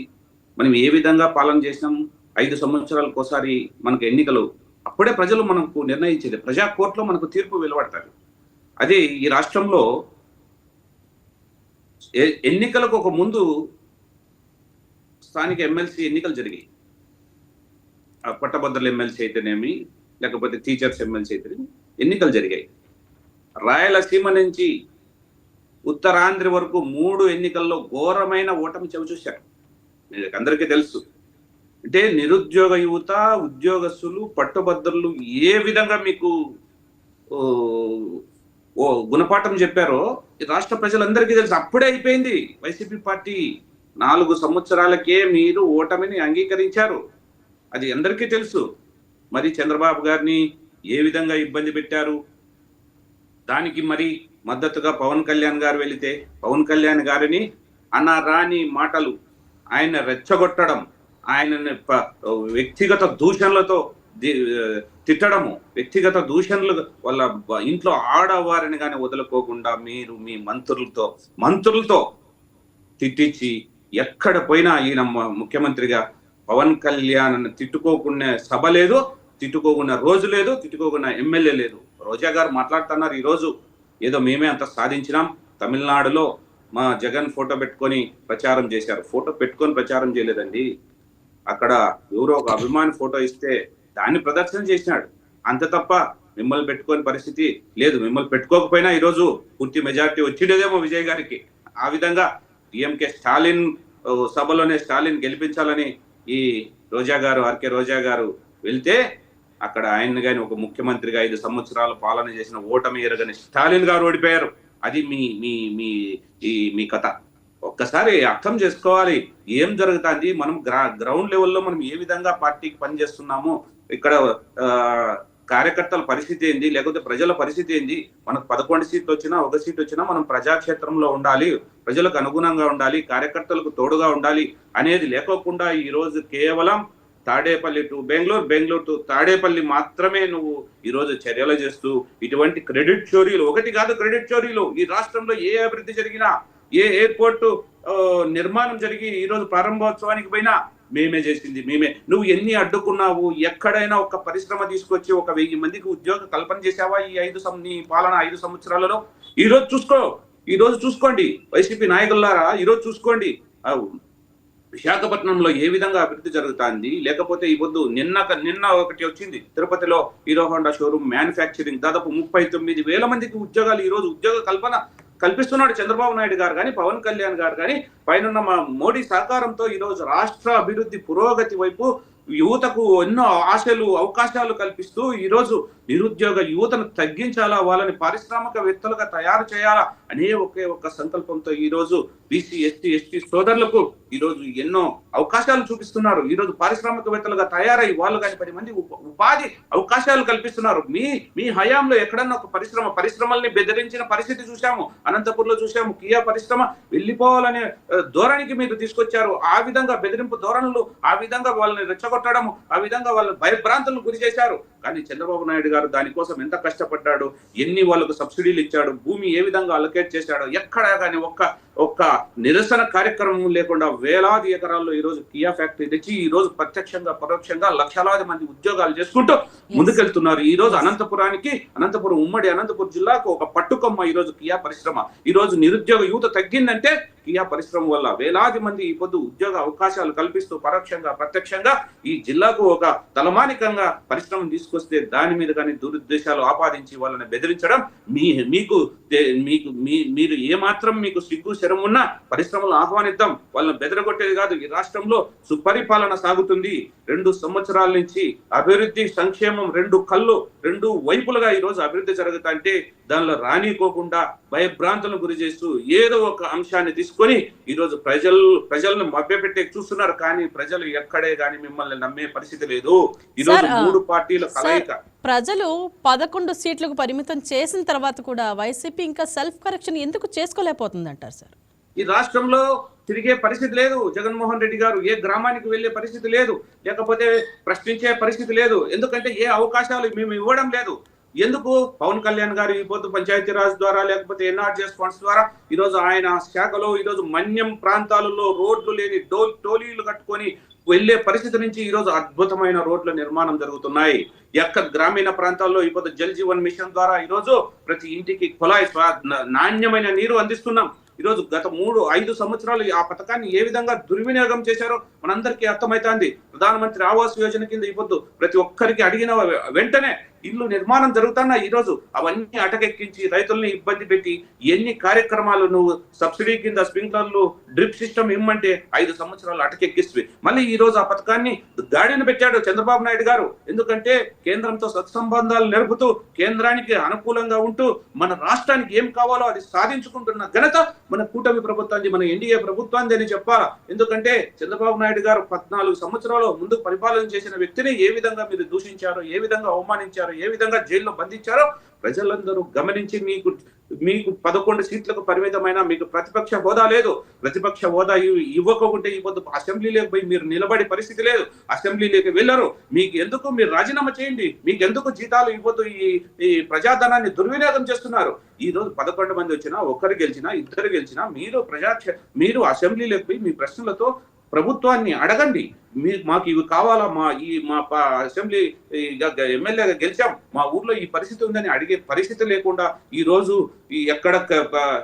మనం ఏ విధంగా పాలన చేసినాం, 5 సంవత్సరాలకు ఒకసారి మనకు ఎన్నికలు, అప్పుడే ప్రజలు మనకు నిర్ణయించేది. ప్రజా కోర్టులో మనకు తీర్పు వెలువడతారు. అదే ఈ రాష్ట్రంలో ఎన్నికలకు ఒక ముందు స్థానిక ఎమ్మెల్సీ ఎన్నికలు జరిగాయి. పట్టభద్రుల ఎమ్మెల్సీ అయితేనేమి, లేకపోతే టీచర్స్ ఎమ్మెల్సీ అయితేనేమి ఎన్నికలు జరిగాయి. రాయలసీమ నుంచి ఉత్తరాంధ్ర వరకు 3 ఎన్నికల్లో ఘోరమైన ఓటమి చవిచూశారు. మీకు అందరికీ తెలుసు. అంటే నిరుద్యోగ యువత, ఉద్యోగస్తులు, పట్టుభద్రులు ఏ విధంగా మీకు గుణపాఠం చెప్పారో ఈ రాష్ట్ర ప్రజలందరికీ తెలుసు. అప్పుడే అయిపోయింది. వైసీపీ పార్టీ 4 సంవత్సరాలకే మీరు ఓటమిని అంగీకరించారు, అది అందరికీ తెలుసు. మరి చంద్రబాబు గారిని ఏ విధంగా ఇబ్బంది పెట్టారు, దానికి మరి మద్దతుగా పవన్ కళ్యాణ్ గారు వెళితే పవన్ కళ్యాణ్ గారిని అనరాని మాటలు, ఆయన రెచ్చగొట్టడం, ఆయన వ్యక్తిగత దూషణలతో తిట్టడము, వ్యక్తిగత దూషణలు వాళ్ళ ఇంట్లో ఆడవారిని కానీ వదులుకోకుండా మీరు మీ మంత్రులతో తిట్టించి ఎక్కడ పోయినా ఈయన ముఖ్యమంత్రిగా పవన్ కళ్యాణ్ తిట్టుకోకుండా సభ లేదు, తిట్టుకోకుండా రోజు లేదు, తిట్టుకోకుండా ఎమ్మెల్యే లేదు. రోజా గారు మాట్లాడుతున్నారు ఈరోజు, ఏదో మేమే అంత సాధించినాం, తమిళనాడులో మా జగన్ ఫోటో పెట్టుకొని ప్రచారం చేశారు. ఫోటో పెట్టుకొని ప్రచారం చేయలేదండి. అక్కడ ఎవరో ఒక అభిమాని ఫోటో ఇస్తే దాన్ని ప్రదర్శన చేసినాడు అంత తప్ప మిమ్మల్ని పెట్టుకోని పరిస్థితి లేదు. మిమ్మల్ని పెట్టుకోకపోయినా ఈరోజు పూర్తి మెజారిటీ వచ్చిండేదేమో విజయ్ గారికి. ఆ విధంగా డిఎంకే స్టాలిన్ సభలోనే స్టాలిన్ గెలిపించాలని ఈ రోజా గారు, ఆర్కే రోజా గారు వెళ్తే అక్కడ ఆయన గాని ఒక ముఖ్యమంత్రిగా 5 సంవత్సరాలు పాలన చేసిన ఓటమి ఎరగని స్టాలిన్ గారు ఓడిపోయారు. అది మీ మీ మీ మీ కథ. ఒక్కసారి అర్థం చేసుకోవాలి ఏం జరుగుతుంది. మనం గ్రౌండ్ లెవెల్లో మనం ఏ విధంగా పార్టీకి పనిచేస్తున్నాము, ఇక్కడ కార్యకర్తల పరిస్థితి ఏంది, లేకపోతే ప్రజల పరిస్థితి ఏంది. మనకు 11 సీట్లు వచ్చినా 1 సీట్ వచ్చినా మనం ప్రజాక్షేత్రంలో ఉండాలి, ప్రజలకు అనుగుణంగా ఉండాలి, కార్యకర్తలకు తోడుగా ఉండాలి అనేది లేకోకుండా ఈ రోజు కేవలం తాడేపల్లి టు బెంగళూరు, బెంగళూరు టు తాడేపల్లి మాత్రమే నువ్వు ఈరోజు చర్యలు చేస్తూ ఇటువంటి క్రెడిట్ చోరీలు, ఒకటి కాదు క్రెడిట్ చోరీలు. ఈ రాష్ట్రంలో ఏ అభివృద్ధి జరిగినా, ఏ ఎయిర్పోర్టు నిర్మాణం జరిగి ఈరోజు ప్రారంభోత్సవానికి పోయినా మేమే చేసింది మేమే. నువ్వు ఎన్ని అడ్డుకున్నావు? ఎక్కడైనా ఒక పరిశ్రమ తీసుకొచ్చి 1000 మందికి ఉద్యోగ కల్పన చేసావా ఈ నీ పాలన 5 సంవత్సరాలలో? ఈ రోజు చూసుకోండి వైసీపీ నాయకులారా, ఈరోజు చూసుకోండి విశాఖపట్నంలో ఏ విధంగా అభివృద్ధి జరుగుతుంది. లేకపోతే ఈ పొద్దు నిన్న ఒకటి వచ్చింది, తిరుపతిలో హీరో హోండా షోరూమ్ మ్యానుఫ్యాక్చరింగ్ దాదాపు 39,000 మందికి ఉద్యోగాలు ఈ రోజు ఉద్యోగ కల్పన కల్పిస్తున్నాడు చంద్రబాబు నాయుడు గారు కానీ, పవన్ కళ్యాణ్ గారు కానీ, పైన మా మోడీ సహకారంతో ఈ రోజు రాష్ట్ర అభివృద్ధి పురోగతి వైపు యువతకు ఎన్నో ఆశలు అవకాశాలు కల్పిస్తూ ఈ రోజు నిరుద్యోగ యువతను తగ్గించాలా, వాళ్ళని పారిశ్రామికవేత్తలుగా తయారు చేయాలా అనే ఒకే సంకల్పంతో ఈ రోజు బీసీ ఎస్టీ సోదరులకు ఈ రోజు ఎన్నో అవకాశాలు చూపిస్తున్నారు. ఈ రోజు పారిశ్రామికవేత్తలుగా తయారై వాళ్ళు కానీ 10 మంది ఉపాధి అవకాశాలు కల్పిస్తున్నారు. మీ హయాంలో ఎక్కడన్నా ఒక పరిశ్రమల్ని బెదిరించిన పరిస్థితి చూసాము. అనంతపూర్లో చూసాము. కియా పరిశ్రమ వెళ్ళిపోవాలనే ధోరణికి మీరు తీసుకొచ్చారు. ఆ విధంగా బెదిరింపు ధోరణులు, ఆ విధంగా వాళ్ళని రెచ్చగొట్టడము, ఆ విధంగా వాళ్ళని భయభ్రాంతులకు గురి చేశారు. కానీ చంద్రబాబు నాయుడు గారు దానికోసం ఎంత కష్టపడ్డాడు, ఎన్ని వాళ్ళకు సబ్సిడీలు ఇచ్చాడు, భూమి ఏ విధంగా అలొకేట్ చేశాడో, ఎక్కడా కానీ ఒక్క నిరసన కార్యక్రమం లేకుండా వేలాది ఎకరాల్లో ఈ రోజు కియా ఫ్యాక్టరీ తెచ్చి ఈ రోజు ప్రత్యక్షంగా పరోక్షంగా లక్షలాది మంది ఉద్యోగాలు చేసుకుంటూ ముందుకెళ్తున్నారు. ఈ రోజు అనంతపురం ఉమ్మడి అనంతపురం జిల్లాకు ఒక పట్టుకొమ్మ ఈ రోజు కియా పరిశ్రమ. ఈ రోజు నిరుద్యోగ యువత తగ్గిందంటే కియా పరిశ్రమ వల్ల వేలాది మంది ఈ పొద్దు ఉద్యోగ అవకాశాలు కల్పిస్తూ పరోక్షంగా ప్రత్యక్షంగా ఈ జిల్లాకు ఒక తలమానికంగా పరిశ్రమను తీసుకొస్తే దాని మీద కానీ దురుద్దేశాలు ఆపాదించి వాళ్ళని బెదిరించడం మీరు ఏమాత్రం మీకు సిగ్గు శరం ఉన్నా పరిశ్రమలు ఆహ్వానిద్దాం, వాళ్ళని బెదరగొట్టేది కాదు. ఈ రాష్ట్రంలో సుపరిపాలన సాగుతుంది. 2 సంవత్సరాల నుంచి అభివృద్ధి సంక్షేమం 2 వైపులుగా ఈ రోజు అభివృద్ధి జరుగుతుంటే దానిలో రానికోకుండా భయభ్రాంతులను గురి చేస్తూ ఏదో ఒక అంశాన్ని తీసుకొని ఈ రోజు ప్రజలను మభ్యపెట్టే చూస్తున్నారు. కానీ ప్రజలు ఎక్కడే కానీ మిమ్మల్ని నమ్మే పరిస్థితి లేదు. ఈ రోజు 3 పార్టీల కలయిక. ప్రజలు 11 సీట్లకు పరిమితం చేసిన తర్వాత కూడా వైసీపీ ఇంకా సెల్ఫ్ కరెక్షన్ ఎందుకు చేసుకోలేకపోతుంది అంటారు సార్? ఈ రాష్ట్రంలో తిరిగే పరిస్థితి లేదు. జగన్మోహన్ రెడ్డి గారు ఏ గ్రామానికి వెళ్లే పరిస్థితి లేదు, లేకపోతే ప్రశ్నించే పరిస్థితి లేదు. ఎందుకంటే ఏ అవకాశాలు మేము ఇవ్వడం లేదు. ఎందుకు? పవన్ కళ్యాణ్ గారు ఈ పొద్దు పంచాయతీరాజ్ ద్వారా లేకపోతే ఎన్ఆర్జీఎస్ ఫండ్స్ ద్వారా ఈ రోజు ఆయన శాఖలో ఈ రోజు మన్యం ప్రాంతాలలో రోడ్లు లేని టోలీలు కట్టుకొని వెళ్లే పరిస్థితి నుంచి ఈ రోజు అద్భుతమైన రోడ్ల నిర్మాణం జరుగుతున్నాయి. గ్రామీణ ప్రాంతాల్లో ఈ పొద్దు జల్ జీవన్ మిషన్ ద్వారా ఈ రోజు ప్రతి ఇంటికి కుళాయి నాణ్యమైన నీరు అందిస్తున్నాం. ఈ రోజు గత 3-5 సంవత్సరాలు ఆ పథకాన్ని ఏ విధంగా దుర్వినియోగం చేశారో మనందరికీ అర్థమైతుంది. ప్రధానమంత్రి ఆవాస్ యోజన కింద ఈ పొద్దు ప్రతి ఒక్కరికి అడిగిన వెంటనే ఇల్లు నిర్మాణం జరుగుతున్నా ఈ రోజు అవన్నీ అటకెక్కించి రైతుల్ని ఇబ్బంది పెట్టి ఎన్ని కార్యక్రమాలు నువ్వు సబ్సిడీ కింద స్ప్రింక్లర్లు డ్రిప్ సిస్టమ్ ఇమ్మంటే 5 సంవత్సరాలు అటకెక్కిస్తూ మళ్ళీ ఈ రోజు ఆ పథకాన్ని గాడిన పెట్టాడు చంద్రబాబు నాయుడు గారు. ఎందుకంటే కేంద్రంతో సత్సంబంధాలు నెరుపుతూ కేంద్రానికి అనుకూలంగా ఉంటూ మన రాష్ట్రానికి ఏం కావాలో అది సాధించుకుంటున్న ఘనత మన కూటమి ప్రభుత్వాన్ని, మన ఎన్డీఏ ప్రభుత్వాన్ని అని చెప్పాలా. ఎందుకంటే చంద్రబాబు నాయుడు గారు 14 సంవత్సరాలు ముందు పరిపాలన చేసిన వ్యక్తిని ఏ విధంగా మీరు దూషించారో, ఏ విధంగా అవమానించారో, ఏ విధంగా జైల్లో బంధించారో ప్రజలందరూ గమనించి మీకు 11 సీట్లకు పరిమితమైన మీకు ప్రతిపక్ష హోదా లేదు. ప్రతిపక్ష హోదా ఇవ్వకుంటే ఈ పొద్దు అసెంబ్లీలోకి పోయి మీరు నిలబడే పరిస్థితి లేదు. అసెంబ్లీలోకి వెళ్ళరు. మీరు రాజీనామా చేయండి. మీకెందుకు జీతాలు ఇవ్వద్దు? ఈ ప్రజాధనాన్ని దుర్వినియోగం చేస్తున్నారు. ఈ రోజు 11 మంది వచ్చినా, 1 గెలిచినా, 2 గెలిచినా మీరు అసెంబ్లీలోకి పోయి మీ ప్రశ్నలతో ప్రభుత్వాన్ని అడగండి. మాకు ఇవి కావాలా, మా అసెంబ్లీ ఎమ్మెల్యేగా గెలిచాం, మా ఊర్లో ఈ పరిస్థితి ఉందని అడిగే పరిస్థితి లేకుండా ఈ రోజు ఎక్కడ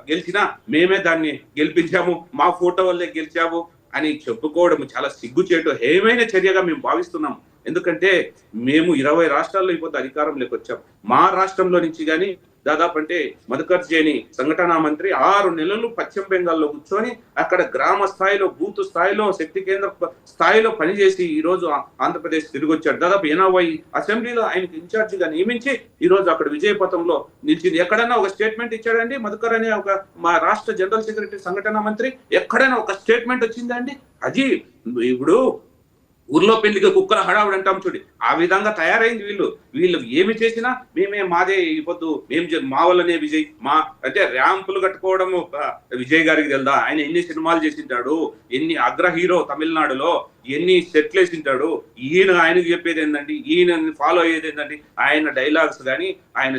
గెలిచినా మేమే దాన్ని గెలిపించాము, మా ఫోటో వల్లే గెలిచాము అని చెప్పుకోవడం చాలా సిగ్గుచేటు హేమైన చర్యగా మేము భావిస్తున్నాం. ఎందుకంటే మేము 20 రాష్ట్రాల్లో ఇప్పుడు అధికారంలోకి వచ్చాం. మా రాష్ట్రంలో నుంచి కానీ దాదాపు అంటే మధుకర్ జైని సంఘటనా మంత్రి 6 నెలలు పశ్చిమ బెంగాల్లో కూర్చొని అక్కడ గ్రామ స్థాయిలో, బూత్ స్థాయిలో, శక్తి కేంద్ర స్థాయిలో పనిచేసి ఈ రోజు ఆంధ్రప్రదేశ్ తిరిగి వచ్చాడు. దాదాపు 80 అసెంబ్లీలో ఆయనకి ఇన్ఛార్జిగా నియమించి ఈ రోజు అక్కడ విజయపథంలో నిలిచింది. ఎక్కడైనా ఒక స్టేట్మెంట్ ఇచ్చాడండి మధుకర్ అనే మా రాష్ట్ర జనరల్ సెక్రటరీ సంఘటనా మంత్రి? ఎక్కడైనా ఒక స్టేట్మెంట్ వచ్చిందండి? అది ఇప్పుడు ఊర్లో పెళ్లికి కుక్కల హడావుడు అంటాం చూడి, ఆ విధంగా తయారైంది. వీళ్ళు ఏమి చేసినా మాదే పొద్దు, మా వల్లనే విజయ్, మా అంటే ర్యాంపులు కట్టుకోవడం విజయ్ గారికి తెలుదా? ఆయన ఎన్ని సినిమాలు చేసింటాడు, ఎన్ని అగ్ర హీరో తమిళనాడులో ఎన్ని సెట్లు వేసింటాడు. ఆయనకు చెప్పేది ఏంటండి, ఈయన ఫాలో అయ్యేది ఏంటండి? ఆయన డైలాగ్స్ కానీ, ఆయన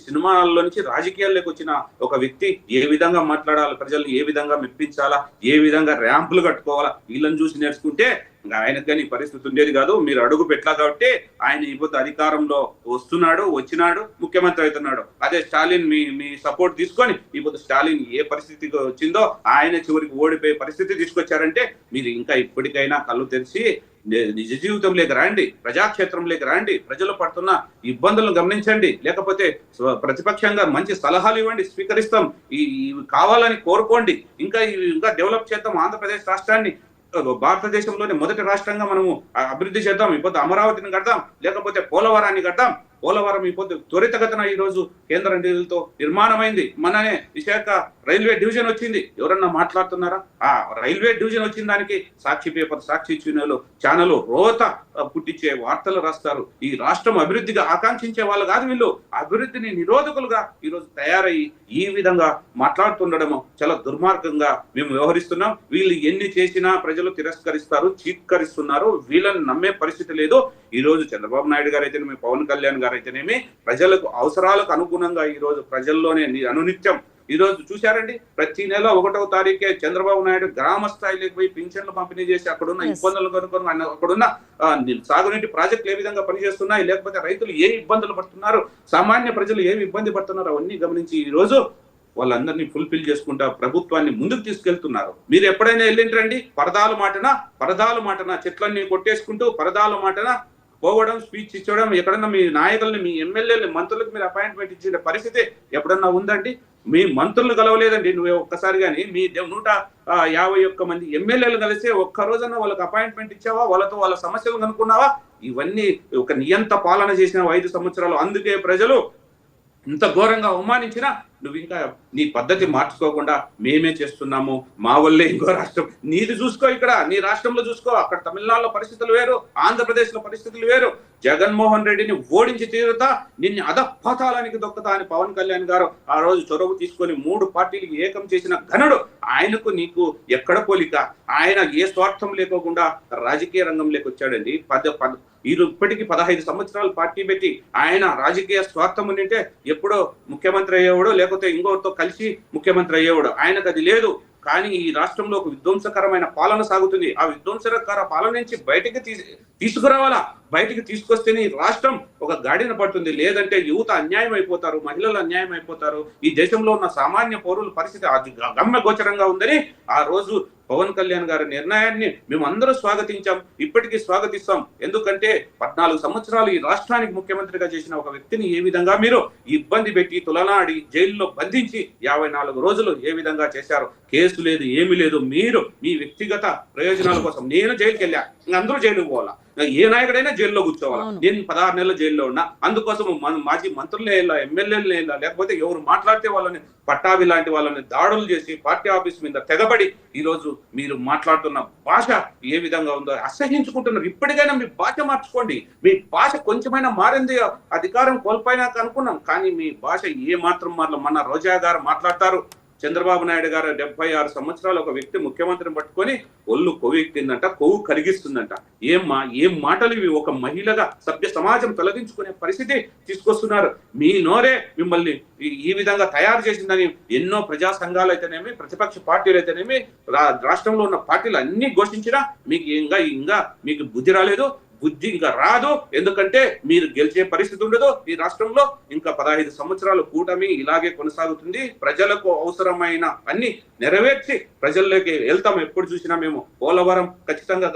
సినిమాల్లో నుంచి రాజకీయాల్లోకి వచ్చిన ఒక వ్యక్తి ఏ విధంగా మాట్లాడాలి, ప్రజల్ని ఏ విధంగా మెప్పించాలా, ఏ విధంగా ర్యాంపులు కట్టుకోవాలా, వీళ్ళని చూసి నేర్చుకుంటే ఆయనకు కానీ పరిస్థితి ఉండేది కాదు. మీరు అడుగు పెట్టలా కాబట్టి ఆయన ఇప్పుడు అధికారంలో వచ్చినాడు, ముఖ్యమంత్రి అవుతున్నాడు. అదే స్టాలిన్ మీ సపోర్ట్ తీసుకొని ఇప్పుడు స్టాలిన్ ఏ పరిస్థితికి వచ్చిందో ఆయన చివరికి ఓడిపోయే పరిస్థితి తీసుకొచ్చారంటే మీరు ఇంకా ఇప్పటికైనా కళ్ళు తెరిచి నిజ జీవితంలోకి రండి, ప్రజాక్షేత్రంలోకి రండి, ప్రజలు పడుతున్న ఇబ్బందులను గమనించండి. లేకపోతే ప్రతిపక్షంగా మంచి సలహాలు ఇవ్వండి, స్వీకరిస్తాం. ఇవి కావాలని కోరుకోండి. ఇంకా డెవలప్ చేద్దాం ఆంధ్రప్రదేశ్ రాష్ట్రాన్ని. భారతదేశంలోనే మొదటి రాష్ట్రంగా మనము అభివృద్ధి చేద్దాం. ఇప్పుడు అమరావతిని కడదాం, లేకపోతే పోలవరాన్ని కడదాం. పోలవరం ఇప్పుడు త్వరితగతిన ఈ రోజు కేంద్ర నిధులతో నిర్మాణమైంది. మననే విశాఖ రైల్వే డివిజన్ వచ్చింది. ఎవరన్నా మాట్లాడుతున్నారా? ఆ రైల్వే డివిజన్ వచ్చిన దానికి సాక్షి పేపర్, సాక్షి ఛానల్ రోత పుట్టించే వార్తలు రాస్తారు. ఈ రాష్ట్రం అభివృద్ధిగా ఆకాంక్షించే వాళ్ళు కాదు వీళ్ళు, అభివృద్ధిని నిరోధకులుగా ఈరోజు తయారయ్యి ఈ విధంగా మాట్లాడుతుండడం చాలా దుర్మార్గంగా మేము వ్యవహరిస్తున్నాం. వీళ్ళు ఎన్ని చేసినా ప్రజలు తిరస్కరిస్తారు, చీత్కరిస్తున్నారు. వీళ్ళని నమ్మే పరిస్థితి లేదు. ఈ రోజు చంద్రబాబు నాయుడు గారు అయితేనేమి, పవన్ కళ్యాణ్ గారు అయితేనేమి ప్రజలకు అవసరాలకు అనుగుణంగా ఈ రోజు ప్రజల్లోనే అనునిత్యం ఈ రోజు చూశారండి, ప్రతి నెల 1వ తారీఖే చంద్రబాబు నాయుడు గ్రామ స్థాయిలోకి పోయి పింఛన్లు పంపిణీ చేసి అక్కడున్న ఇబ్బందులు కనుక్కొని అక్కడున్న సాగునీటి ప్రాజెక్టులు ఏ విధంగా పనిచేస్తున్నాయి, లేకపోతే రైతులు ఏ ఇబ్బందులు పడుతున్నారు, సామాన్య ప్రజలు ఏమి ఇబ్బంది పడుతున్నారు అవన్నీ గమనించి ఈ రోజు వాళ్ళందరినీ ఫుల్ఫిల్ చేసుకుంటా ప్రభుత్వాన్ని ముందుకు తీసుకెళ్తున్నారు. మీరు ఎప్పుడైనా వెళ్ళింటండి పరదాలు మాటన చెట్లన్నీ కొట్టేసుకుంటూ పరదాల మాటన పోవడం, స్పీచ్ ఇచ్చడం, ఎక్కడన్నా మీ నాయకుల్ని, మీ ఎమ్మెల్యేలు, మంత్రులకు మీరు అపాయింట్మెంట్ ఇచ్చిన పరిస్థితి ఎప్పుడన్నా ఉందండి? మీ మంత్రులు కలవలేదండి నువ్వే ఒక్కసారి కానీ. మీ 151 మంది ఎమ్మెల్యేలు కలిసి ఒక్క రోజన్నా వాళ్ళకి అపాయింట్మెంట్ ఇచ్చావా? వాళ్ళతో వాళ్ళ సమస్యలు కనుక్కున్నావా? ఇవన్నీ ఒక నియంత పాలన చేసిన 5 సంవత్సరాలు. అందుకే ప్రజలు ఇంత ఘోరంగా అవమానించినా నువ్వు ఇంకా నీ పద్ధతి మార్చుకోకుండా మేమే చేస్తున్నాము, మా వల్లే ఇంకో రాష్ట్రం, నీది చూసుకో, ఇక్కడ నీ రాష్ట్రంలో చూసుకో, అక్కడ తమిళనాడులో పరిస్థితులు వేరు, ఆంధ్రప్రదేశ్ లో పరిస్థితులు వేరు. జగన్మోహన్ రెడ్డిని ఓడించి తీరుతా, నిన్ను అధపతాళానికి దొక్కుతా అని పవన్ కళ్యాణ్ గారు ఆ రోజు చొరవ తీసుకొని 3 పార్టీలకు ఏకం చేసిన ఘనుడు. ఆయనకు నీకు ఎక్కడ పోలిక? ఆయన ఏ స్వార్థం లేకోకుండా రాజకీయ రంగంలోకి వచ్చాడండి. ఇప్పటికి 15 సంవత్సరాలు పార్టీ పెట్టి ఆయన రాజకీయ స్వార్థం ఉంటే ఎప్పుడో ముఖ్యమంత్రి అయ్యేవాడు, లేకపోతే ఇంకోటితో కలిసి ముఖ్యమంత్రి అయ్యేవాడు. ఆయనకు అది లేదు. కానీ ఈ రాష్ట్రంలో ఒక విధ్వంసకరమైన పాలన సాగుతుంది. ఆ విధ్వంసకర పాలన నుంచి బయటికి తీసుకురావాలా. బయటికి తీసుకొస్తేనే ఈ రాష్ట్రం ఒక గాడిన పడుతుంది. లేదంటే యువత అన్యాయం అయిపోతారు, మహిళలు అన్యాయం అయిపోతారు. ఈ దేశంలో ఉన్న సామాన్య పౌరుల పరిస్థితి గమ్య గోచరంగా ఉందని ఆ రోజు పవన్ కళ్యాణ్ గారి నిర్ణయాన్ని మేము అందరూ స్వాగతించాం, ఇప్పటికీ స్వాగతిస్తాం. ఎందుకంటే 14 సంవత్సరాలు ఈ రాష్ట్రానికి ముఖ్యమంత్రిగా చేసిన ఒక వ్యక్తిని ఏ విధంగా మీరు ఇబ్బంది పెట్టి తులనాడి జైల్లో బంధించి 54 రోజులు ఏ విధంగా చేశారు? కేసు లేదు, ఏమీ లేదు. మీరు మీ వ్యక్తిగత ప్రయోజనాల కోసం నేను జైలుకి వెళ్ళా, అందరూ జైలుకు పోవాలా, ఏ నాయకుడైనా జైల్లో కూర్చోవాలా. నేను 16 నెలల జైల్లో ఉన్నా. అందుకోసం మాజీ మంత్రులే వెళ్ళా, ఎమ్మెల్యేలే వెళ్ళా, లేకపోతే ఎవరు మాట్లాడితే వాళ్ళని పట్టాభి లాంటి వాళ్ళని దాడులు చేసి పార్టీ ఆఫీస్ మీద తెగబడి ఈ రోజు మీరు మాట్లాడుతున్న భాష ఏ విధంగా ఉందో అసహించుకుంటున్నారు. ఇప్పటికైనా మీ భాష మార్చుకోండి. మీ భాష కొంచెమైనా మారింది, అధికారం కోల్పోయినాక అనుకున్నాం, కానీ మీ భాష ఏ మాత్రం మన రోజా గారు మాట్లాడతారు, చంద్రబాబు నాయుడు గారు 76 సంవత్సరాలు ఒక వ్యక్తి ముఖ్యమంత్రిని పట్టుకొని ఒళ్ళు కొవ్వెక్కిందంట, కొవ్వు కరిగిస్తుందంట. ఏం మాటలు ఇవి! ఒక మహిళగా సభ్య సమాజం తొలగించుకునే పరిస్థితి తీసుకొస్తున్నారు. మీ నోరే మిమ్మల్ని ఈ విధంగా తయారు చేసిందని ఎన్నో ప్రజా సంఘాలు అయితేనేమి, ప్రతిపక్ష పార్టీలు అయితేనేమి, రాష్ట్రంలో ఉన్న పార్టీలు అన్ని ఘోషించినా మీకు ఇంకా మీకు బుద్ధి రాలేదు, బుద్ధి ఇంకా రాదు. ఎందుకంటే మీరు గెలిచే పరిస్థితి ఉండదు ఈ రాష్ట్రంలో. ఇంకా 15 సంవత్సరాలు కూటమి ఇలాగే కొనసాగుతుంది. ప్రజలకు అవసరమైన అన్ని నెరవేర్చి ప్రజల్లోకి వెళ్తాం. ఎప్పుడు చూసినా మేము పోలవరం ఖచ్చితంగా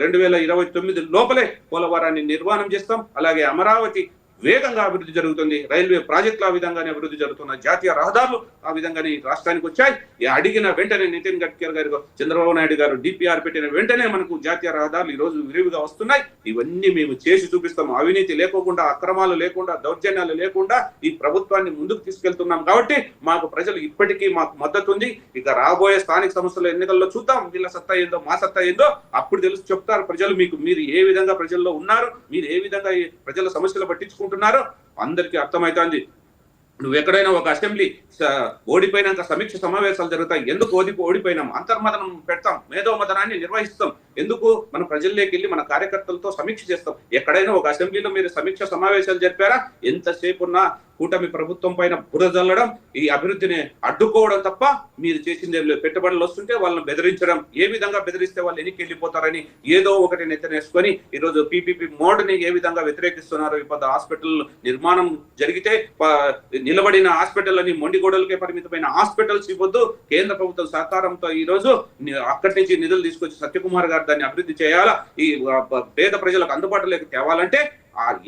2029 లోపలే పోలవరాన్ని నిర్మాణం చేస్తాం. అలాగే అమరావతి వేగంగా అభివృద్ధి జరుగుతుంది. రైల్వే ప్రాజెక్టులు ఆ విధంగానే అభివృద్ధి జరుగుతున్నాయి. జాతీయ రహదారులు ఆ విధంగానే రాష్ట్రానికి వచ్చాయి. అడిగిన వెంటనే నితిన్ గడ్కరీ గారు, చంద్రబాబు నాయుడు గారు డిపిఆర్ పెట్టిన వెంటనే మనకు జాతీయ రహదారులు ఈ రోజు విరివిగా వస్తున్నాయి. ఇవన్నీ మేము చేసి చూపిస్తాం. అవినీతి లేకుండా, అక్రమాలు లేకుండా, దౌర్జన్యాలు లేకుండా ఈ ప్రభుత్వాన్ని ముందుకు తీసుకెళ్తున్నాం. కాబట్టి మాకు ప్రజలు ఇప్పటికీ మాకు మద్దతు ఉంది. ఇక రాబోయే స్థానిక సంస్థల ఎన్నికల్లో చూద్దాం వీళ్ళ సత్తా ఏందో, మా సత్తా ఏందో అప్పుడు తెలుసు చెప్తారు ప్రజలు. మీరు ఏ విధంగా ప్రజల్లో ఉన్నారు, మీరు ఏ విధంగా ప్రజల సమస్యలు పట్టించుకుంటున్నారో అందరికీ అర్థమవుతుంది. నువ్వు ఎక్కడైనా ఒక అసెంబ్లీ ఓడిపోయినాక సమీక్ష సమావేశాలు జరుగుతాయి. ఎందుకు ఓడిపోయినాం? అంతర్మదనం పెడతాం, మేధోమదనాన్ని నిర్వహిస్తాం. ఎందుకు? మన ప్రజల్లోకి వెళ్ళి మన కార్యకర్తలతో సమీక్ష చేస్తాం. ఎక్కడైనా ఒక అసెంబ్లీలో మీరు సమీక్ష సమావేశాలు జరిపారా? ఎంతసేపు ఉన్నా కూటమి ప్రభుత్వం పైన బురద జల్లడం, ఈ అభివృద్ధిని అడ్డుకోవడం తప్ప మీరు చేసింది పెట్టుబడులు వస్తుంటే వాళ్ళని బెదిరించడం. ఏ విధంగా బెదిరిస్తే వాళ్ళు ఎన్నికి వెళ్ళిపోతారని ఏదో ఒకటి నెత్తనేసుకొని ఈరోజు పీపీపీ మోడ్ ని ఏ విధంగా వ్యతిరేకిస్తున్నారు. ఇప్పుడు హాస్పిటల్ నిర్మాణం జరిగితే నిలబడిన హాస్పిటల్ అని మొండిగోడలకే పరిమితమైన హాస్పిటల్స్ ఇవ్వద్దు, కేంద్ర ప్రభుత్వం సహకారంతో ఈ రోజు అక్కడి నుంచి నిధులు తీసుకొచ్చి సత్యకుమార్ గారు దాన్ని అభివృద్ధి చేయాలా, ఈ పేద ప్రజలకు అందుబాటులోకి తేవాలంటే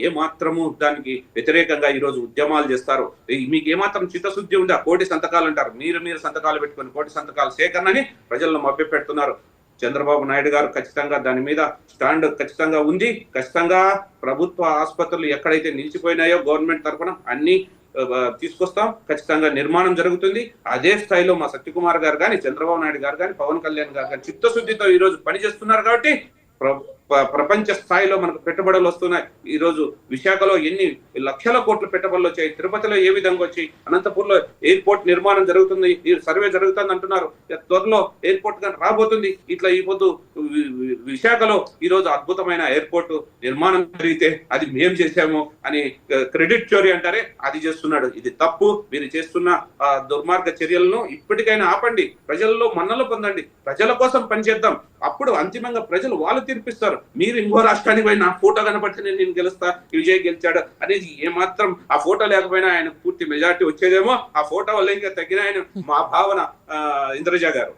ఏ మాత్రము దానికి వ్యతిరేకంగా ఈ రోజు ఉద్యమాలు చేస్తారు. మీకు ఏమాత్రం చిత్తశుద్ధి ఉందా? కోటి సంతకాలు అంటారు. మీరు సంతకాలు పెట్టుకొని కోటి సంతకాల సేకరణని ప్రజలను మభ్యపెడుతున్నారు. చంద్రబాబు నాయుడు గారు ఖచ్చితంగా దాని మీద స్టాండ్ ఖచ్చితంగా ఉంది. ఖచ్చితంగా ప్రభుత్వ ఆసుపత్రులు ఎక్కడైతే నిలిచిపోయినాయో గవర్నమెంట్ తరఫున అన్ని తీసుకొస్తాం. ఖచ్చితంగా నిర్మాణం జరుగుతుంది. అదే స్థాయిలో మా సత్యకుమార్ గారు కానీ, చంద్రబాబు నాయుడు గారు కానీ, పవన్ కళ్యాణ్ గారు కానీ చిత్తశుద్ధితో ఈ రోజు పనిచేస్తున్నారు. కాబట్టి ప్రపంచ స్థాయిలో మనకు పెట్టుబడులు వస్తున్నాయి. ఈ రోజు విశాఖలో ఎన్ని లక్షల కోట్ల పెట్టుబడులు వచ్చాయి, తిరుపతిలో ఏ విధంగా వచ్చి, అనంతపూర్లో ఎయిర్పోర్ట్ నిర్మాణం జరుగుతుంది, ఈ సర్వే జరుగుతుంది అంటున్నారు. త్వరలో ఎయిర్పోర్ట్ గా రాబోతుంది. ఇట్లా ఈ పొద్దు విశాఖలో ఈ రోజు అద్భుతమైన ఎయిర్పోర్ట్ నిర్మాణం జరిగితే అది మేం చేశాము అని క్రెడిట్ చోరీ అంటారే, అది చేస్తున్నాడు. ఇది తప్పు. మీరు చేస్తున్న దుర్మార్గ చర్యలను ఇప్పటికైనా ఆపండి. ప్రజల్లో మన్నలు పొందండి. ప్రజల కోసం పనిచేద్దాం. అప్పుడు అంతిమంగా ప్రజలు వాళ్ళు తీర్పిస్తారు. మీరు ఇంకో రాష్ట్రానికి పోయి నా ఫోటో కనపడితే నేను గెలుస్తా, విజయ్ గెలిచాడు అనేది ఏమాత్రం, ఆ ఫోటో లేకపోయినా ఆయన పూర్తి మెజార్టీ వచ్చేదేమో. ఆ ఫోటో వల్ల ఇంకా తగ్గిన ఆయన మా భావన. ఇంద్రజ గారు.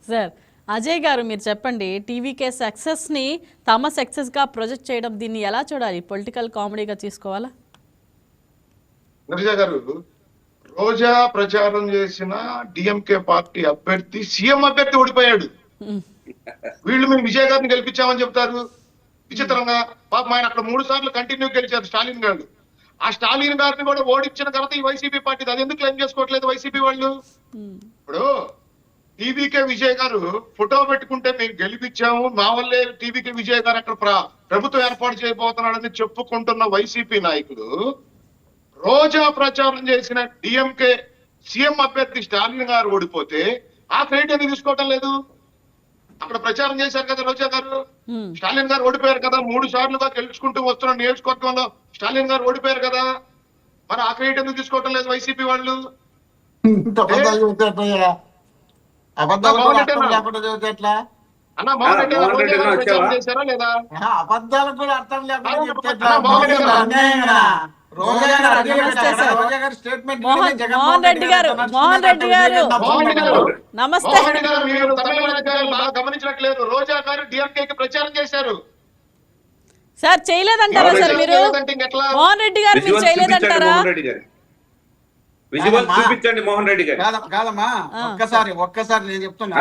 సార్ అజయ్ గారు మీరు చెప్పండి, టీవీకే సక్సెస్ ని తమ సక్సెస్ గా ప్రొజెక్ట్ చేయడం దీన్ని ఎలా చూడాలి? పొలిటికల్ కామెడీగా తీసుకోవాలా? ఇంద్రజ గారు, రోజా ప్రచారం చేసిన డిఎంకే పార్టీ అభ్యర్థి సీఎం అభ్యర్థి ఓడిపోయాడు. వీళ్ళు మేము విజయ్ గారిని గెలిపించామని చెప్తారు. విచిత్రంగా పాపం ఆయన అక్కడ 3 సార్లు కంటిన్యూ గెలిచారు స్టాలిన్ గారు. ఆ స్టాలిన్ గారిని కూడా ఓడించిన తర్వాత ఈ వైసీపీ పార్టీ అది ఎందుకు క్లెయిమ్ చేసుకోవట్లేదు వైసీపీ వాళ్ళు? ఇప్పుడు టీవీకే విజయ్ గారు ఫోటో పెట్టుకుంటే మేము గెలిపించాము, మా వల్లే టీవీకే విజయ్ గారు అక్కడ ప్రభుత్వం ఏర్పాటు చేయబోతున్నాడని చెప్పుకుంటున్న వైసీపీ నాయకులు రోజా ప్రచారం చేసిన డిఎంకే సీఎం అభ్యర్థి స్టాలిన్ గారు ఓడిపోతే ఆ క్రెడిట్ ఎందుకు తీసుకోవటం లేదు? అక్కడ ప్రచారం చేశారు కదా రోజా గారు. స్టాలిన్ గారు ఓడిపోయారు కదా, 3 సార్లుగా గెలుచుకుంటూ వస్తున్న నియోజకవర్గంలో స్టాలిన్ గారు ఓడిపోయారు కదా, మరి ఆ క్రెడిట్ ఎందుకు తీసుకోవటం లేదు వైసీపీ వాళ్ళు? అన్నా మోహన్ రెడ్డి గారు ప్రచారం చేశారా లేదా? అబద్ధాలకు కూడా అర్థం లేకుండా మోహన్ రెడ్డి గారు నమస్తే. మీరు తమిళనాడు బాగా గమనించట్లేదు. రోజా గారు డిఎంకేకి ప్రచారం చేశారు సార్. చేయలేదంటారా సార్ మీరు? మోహన్ రెడ్డి గారు మీరు చేయలేదంటారా? చూపించండి మోహన్ రెడ్డి గారు. కాదమ్మా, ఒక్కసారి నేను చెప్తున్నా.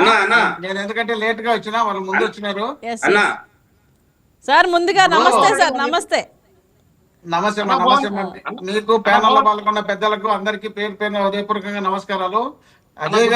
నేను ఎందుకంటే లేట్ గా వచ్చినా, వాళ్ళు ముందు వచ్చినారు. సార్ ముందుగా నమస్తే సార్. నమస్తే. నమస్తే నమస్తే. మీకు ప్యానల్ లో పాల్గొన్న పెద్దలకు అందరికీ పేరు పేరున హృదయపూర్వకంగా నమస్కారాలు. అజయ్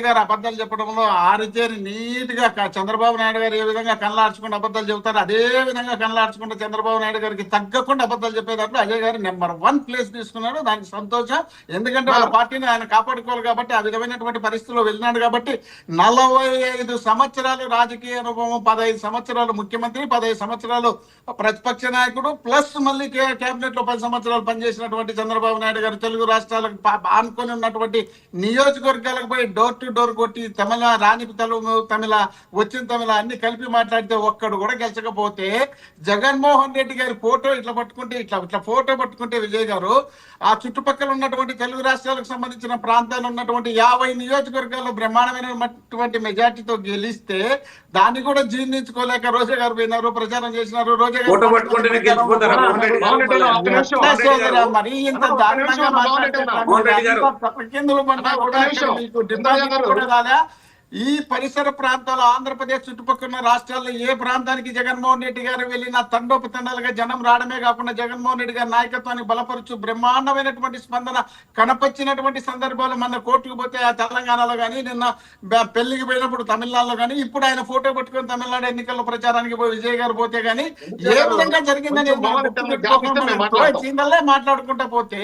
గారు అబద్ధాలు చెప్పడంలో ఆరితేరి నీట్ గా చంద్రబాబు నాయుడు గారు ఏ విధంగా కళ్ళార్చుకుంటూ అబద్ధాలు చెబుతారు అదే విధంగా కళ్ళార్చుకుంటూ చంద్రబాబు నాయుడు గారికి తగ్గకుండా అబద్ధాలు చెప్పేటప్పుడు అజయ్ గారు నెంబర్ 1 ప్లేస్ తీసుకున్నాడు. దానికి సంతోషం. ఎందుకంటే వాళ్ళ పార్టీని ఆయన కాపాడుకోవాలి కాబట్టి, ఆ విధమైనటువంటి పరిస్థితుల్లో వెళ్ళినాడు కాబట్టి. 45 సంవత్సరాలు రాజకీయ అనుభవం, 15 సంవత్సరాలు ముఖ్యమంత్రి, 15 సంవత్సరాలు ప్రతిపక్ష నాయకుడు, ప్లస్ మళ్ళీ కేబినెట్ లో 10 సంవత్సరాలు పనిచేసినటువంటి చంద్రబాబు నాయుడు గారు తెలుగు రాష్ట్రాలకు ఆనుకొని ఉన్నటువంటి నియోజకవర్గాలకు పోయి డోర్ టు డోర్ కొట్టి తమిళ రాని తమిళ వచ్చిన తమిళ అన్ని కలిపి మాట్లాడితే ఒక్కడు కూడా గెలిచకపోతే, జగన్మోహన్ రెడ్డి గారి ఫోటో ఇట్లా పట్టుకుంటే ఇట్లా ఫోటో పట్టుకుంటే విజయ్ గారు ఆ చుట్టుపక్కల ఉన్నటువంటి తెలుగు రాష్ట్రాలకు సంబంధించిన ప్రాంతాల్లో ఉన్నటువంటి 50 నియోజకవర్గాల్లో బ్రహ్మాండమైనటువంటి మెజార్టీతో గెలిస్తే దాన్ని కూడా జీర్ణించుకోలేక రోజా గారు పోయినారు, ప్రచారం చేసినారు. రోజా గారు మరి ఇంత దారుణంగా మాట్లాడుతున్నారు. ఈ పరిసర ప్రాంతాలు ఆంధ్రప్రదేశ్ చుట్టుపక్కల రాష్ట్రాల్లో ఏ ప్రాంతానికి జగన్మోహన్ రెడ్డి గారు వెళ్ళినా తండోపతండాలుగా జనం రావడమే కాకుండా జగన్మోహన్ రెడ్డి గారి నాయకత్వాన్ని బలపరుచు బ్రహ్మాండమైనటువంటి స్పందన కనపరిచినటువంటి సందర్భాలు మన కోర్టుకు పోతే ఆ తెలంగాణలో కానీ, నిన్న పెళ్లికి పోయినప్పుడు తమిళనాడులో కానీ, ఇప్పుడు ఆయన ఫోటో పట్టుకొని తమిళనాడు ఎన్నికల్లో ప్రచారానికి పోయి విజయ్ గారు పోతే గానీ ఏ విధంగా జరిగిందని మాట్లాడుకుంటా పోతే